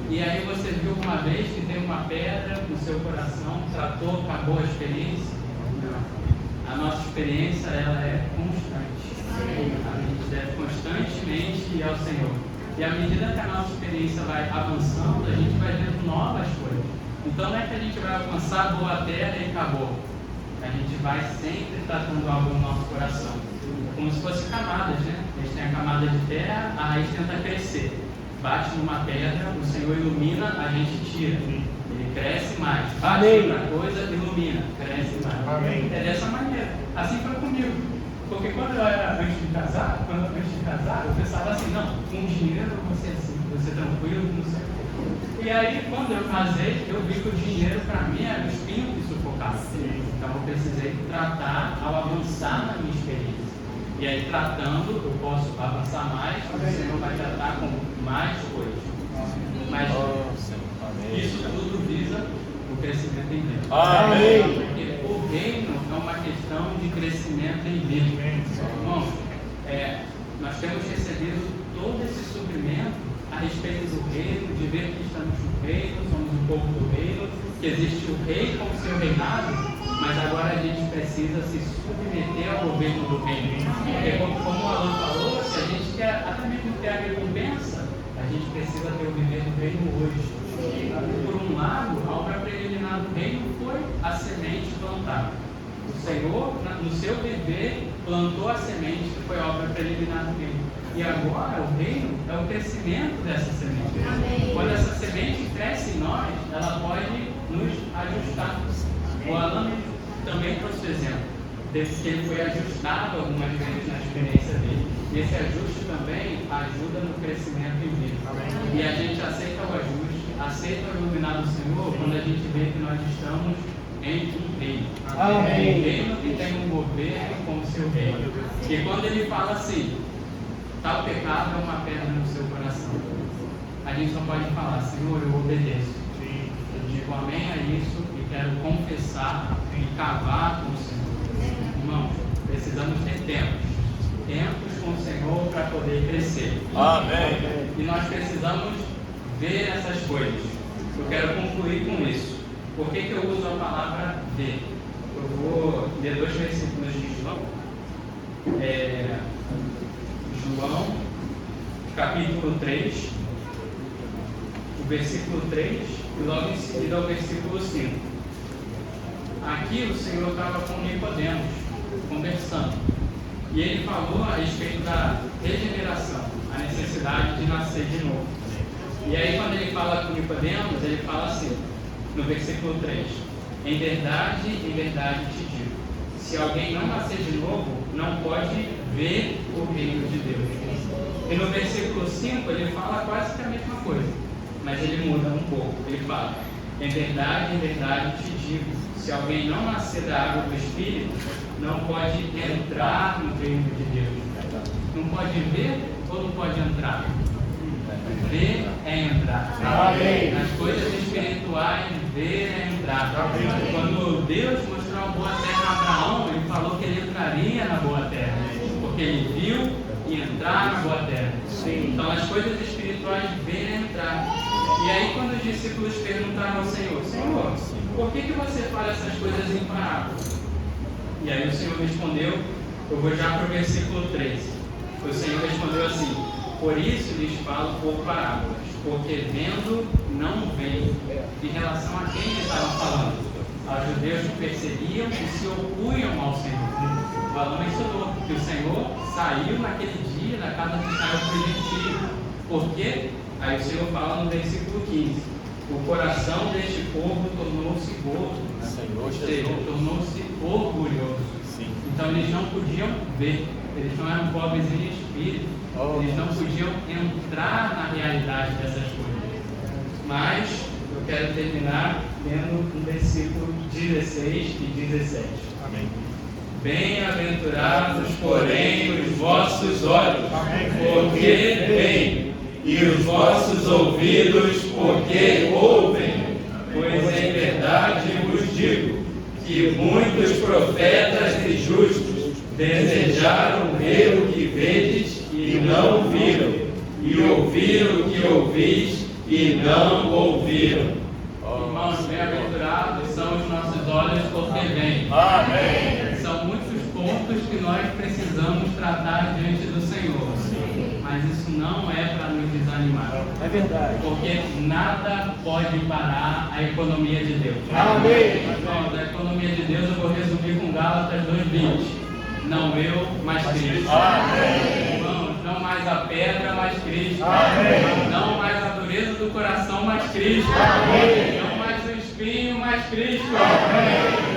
E aí você viu uma vez que tem uma pedra no seu coração, tratou, acabou a experiência? Não. A nossa experiência, ela é constante. A gente deve constantemente ir ao Senhor. E à medida que a nossa experiência vai avançando, a gente vai vendo novas coisas. Então não é que a gente vai alcançar a boa terra e acabou. A gente vai sempre tratando algo no nosso coração. Como se fosse camadas, né? A gente tem a camada de terra, a raiz tenta crescer. Bate numa pedra, o Senhor ilumina, a gente tira. Ele cresce mais. Bate outra coisa, ilumina, cresce mais. É dessa maneira. Assim foi comigo. Porque quando eu era antes de casar, eu pensava assim, não, com dinheiro eu vou ser assim, vou ser tranquilo, não sei. E aí, quando eu casei, eu vi que o dinheiro para mim era o espinho que sufocava. Então eu precisei tratar ao avançar na minha experiência. E aí, tratando, eu posso avançar mais, o Senhor vai tratar com mais coisas. Mas isso tudo visa o crescimento em Deus. Porque o reino é uma questão de crescimento em Deus. Irmãos, nós temos recebido todo esse suprimento a respeito do reino, de ver que estamos no reino, somos um povo do reino, que existe o rei com o seu reinado. Mas agora a gente precisa se submeter ao governo do reino. Porque como o Alan falou, se a gente quer até mesmo ter a recompensa, a gente precisa ter o viver do reino hoje. Por um lado, a obra preliminar do reino foi a semente plantada. O Senhor, no seu viver, plantou a semente que foi a obra preliminar do reino. E agora o reino é o crescimento dessa semente. Quando essa semente cresce em nós, ela pode nos ajustar. O Alan também trouxe o exemplo de que ele foi ajustado algumas vezes na experiência dele. E esse ajuste também ajuda no crescimento em vida. E a gente aceita o ajuste, aceita o iluminar do Senhor quando a gente vê que nós estamos em um reino. Um reino que tem um governo com o seu reino. E quando ele fala assim, tal pecado é uma pedra no seu coração. a gente só pode falar: Senhor, eu obedeço. Eu digo amém a isso e quero confessar e cavar com o Senhor. Irmãos, precisamos ter tempos com o Senhor para poder crescer. Amém. E nós precisamos ver essas coisas. Eu quero concluir com isso. Por que eu uso a palavra ver? Eu vou ler 2 versículos de João. João, capítulo 3, o versículo 3 e logo em seguida o versículo 5. Aqui o Senhor estava com Nicodemos, conversando. E ele falou a respeito da regeneração, a necessidade de nascer de novo. E aí quando ele fala com Nicodemos, ele fala assim, no versículo 3: em verdade te digo, se alguém não nascer de novo, não pode ver o reino de Deus. E no versículo 5 ele fala quase que a mesma coisa, mas ele muda um pouco. Ele fala: em verdade te digo, se alguém não nascer da água do Espírito, não pode entrar no reino de Deus. Não pode ver ou não pode entrar? Ver é entrar. Amém. As coisas espirituais, ver é entrar. Amém. Quando Deus mostrou a boa terra a Abraão, ele falou que ele entraria na boa terra, porque ele viu e entrar na boa terra. Sim. Então as coisas espirituais, ver é entrar. E aí quando os discípulos perguntaram ao Senhor: Senhor, por que você fala essas coisas em parábolas? E aí o Senhor respondeu, eu vou já para o versículo 13. O Senhor respondeu assim: por isso lhes falo por parábolas, porque vendo não veem. Em relação a quem ele estava falando? Aos judeus que perseguiam e se opunham ao Senhor. O Alan mencionou que o Senhor saiu naquele dia da casa de Israel para o gentio. Por quê? Aí o Senhor fala no versículo 15: o coração deste povo tornou-se gordo, ou seja, tornou-se orgulhoso. Então eles não podiam ver, eles não eram pobres em espírito, eles não podiam entrar na realidade dessas coisas. Mas eu quero terminar lendo o versículo 16 e 17. Amém. Bem-aventurados, porém, os vossos olhos, porque veem, e os vossos ouvidos, porque ouvem. Pois em verdade vos digo que muitos profetas e justos desejaram ver o que vedes e não viram, e ouvir o que ouvis e não ouviram. Irmãos, bem-aventurados são os nossos olhos porque veem. Amém. São muitos pontos que nós precisamos tratar diante do Senhor. Mas isso não é para nos desanimar. É verdade. Porque nada pode parar a economia de Deus. Amém. Irmãos, a economia de Deus eu vou resumir com Gálatas 2:20. Não eu, mas Cristo. Amém. Irmãos, não mais a pedra, mas Cristo. Amém. Não mais a dureza do coração, mas Cristo. Amém. Não mais o espinho, mas Cristo. Amém.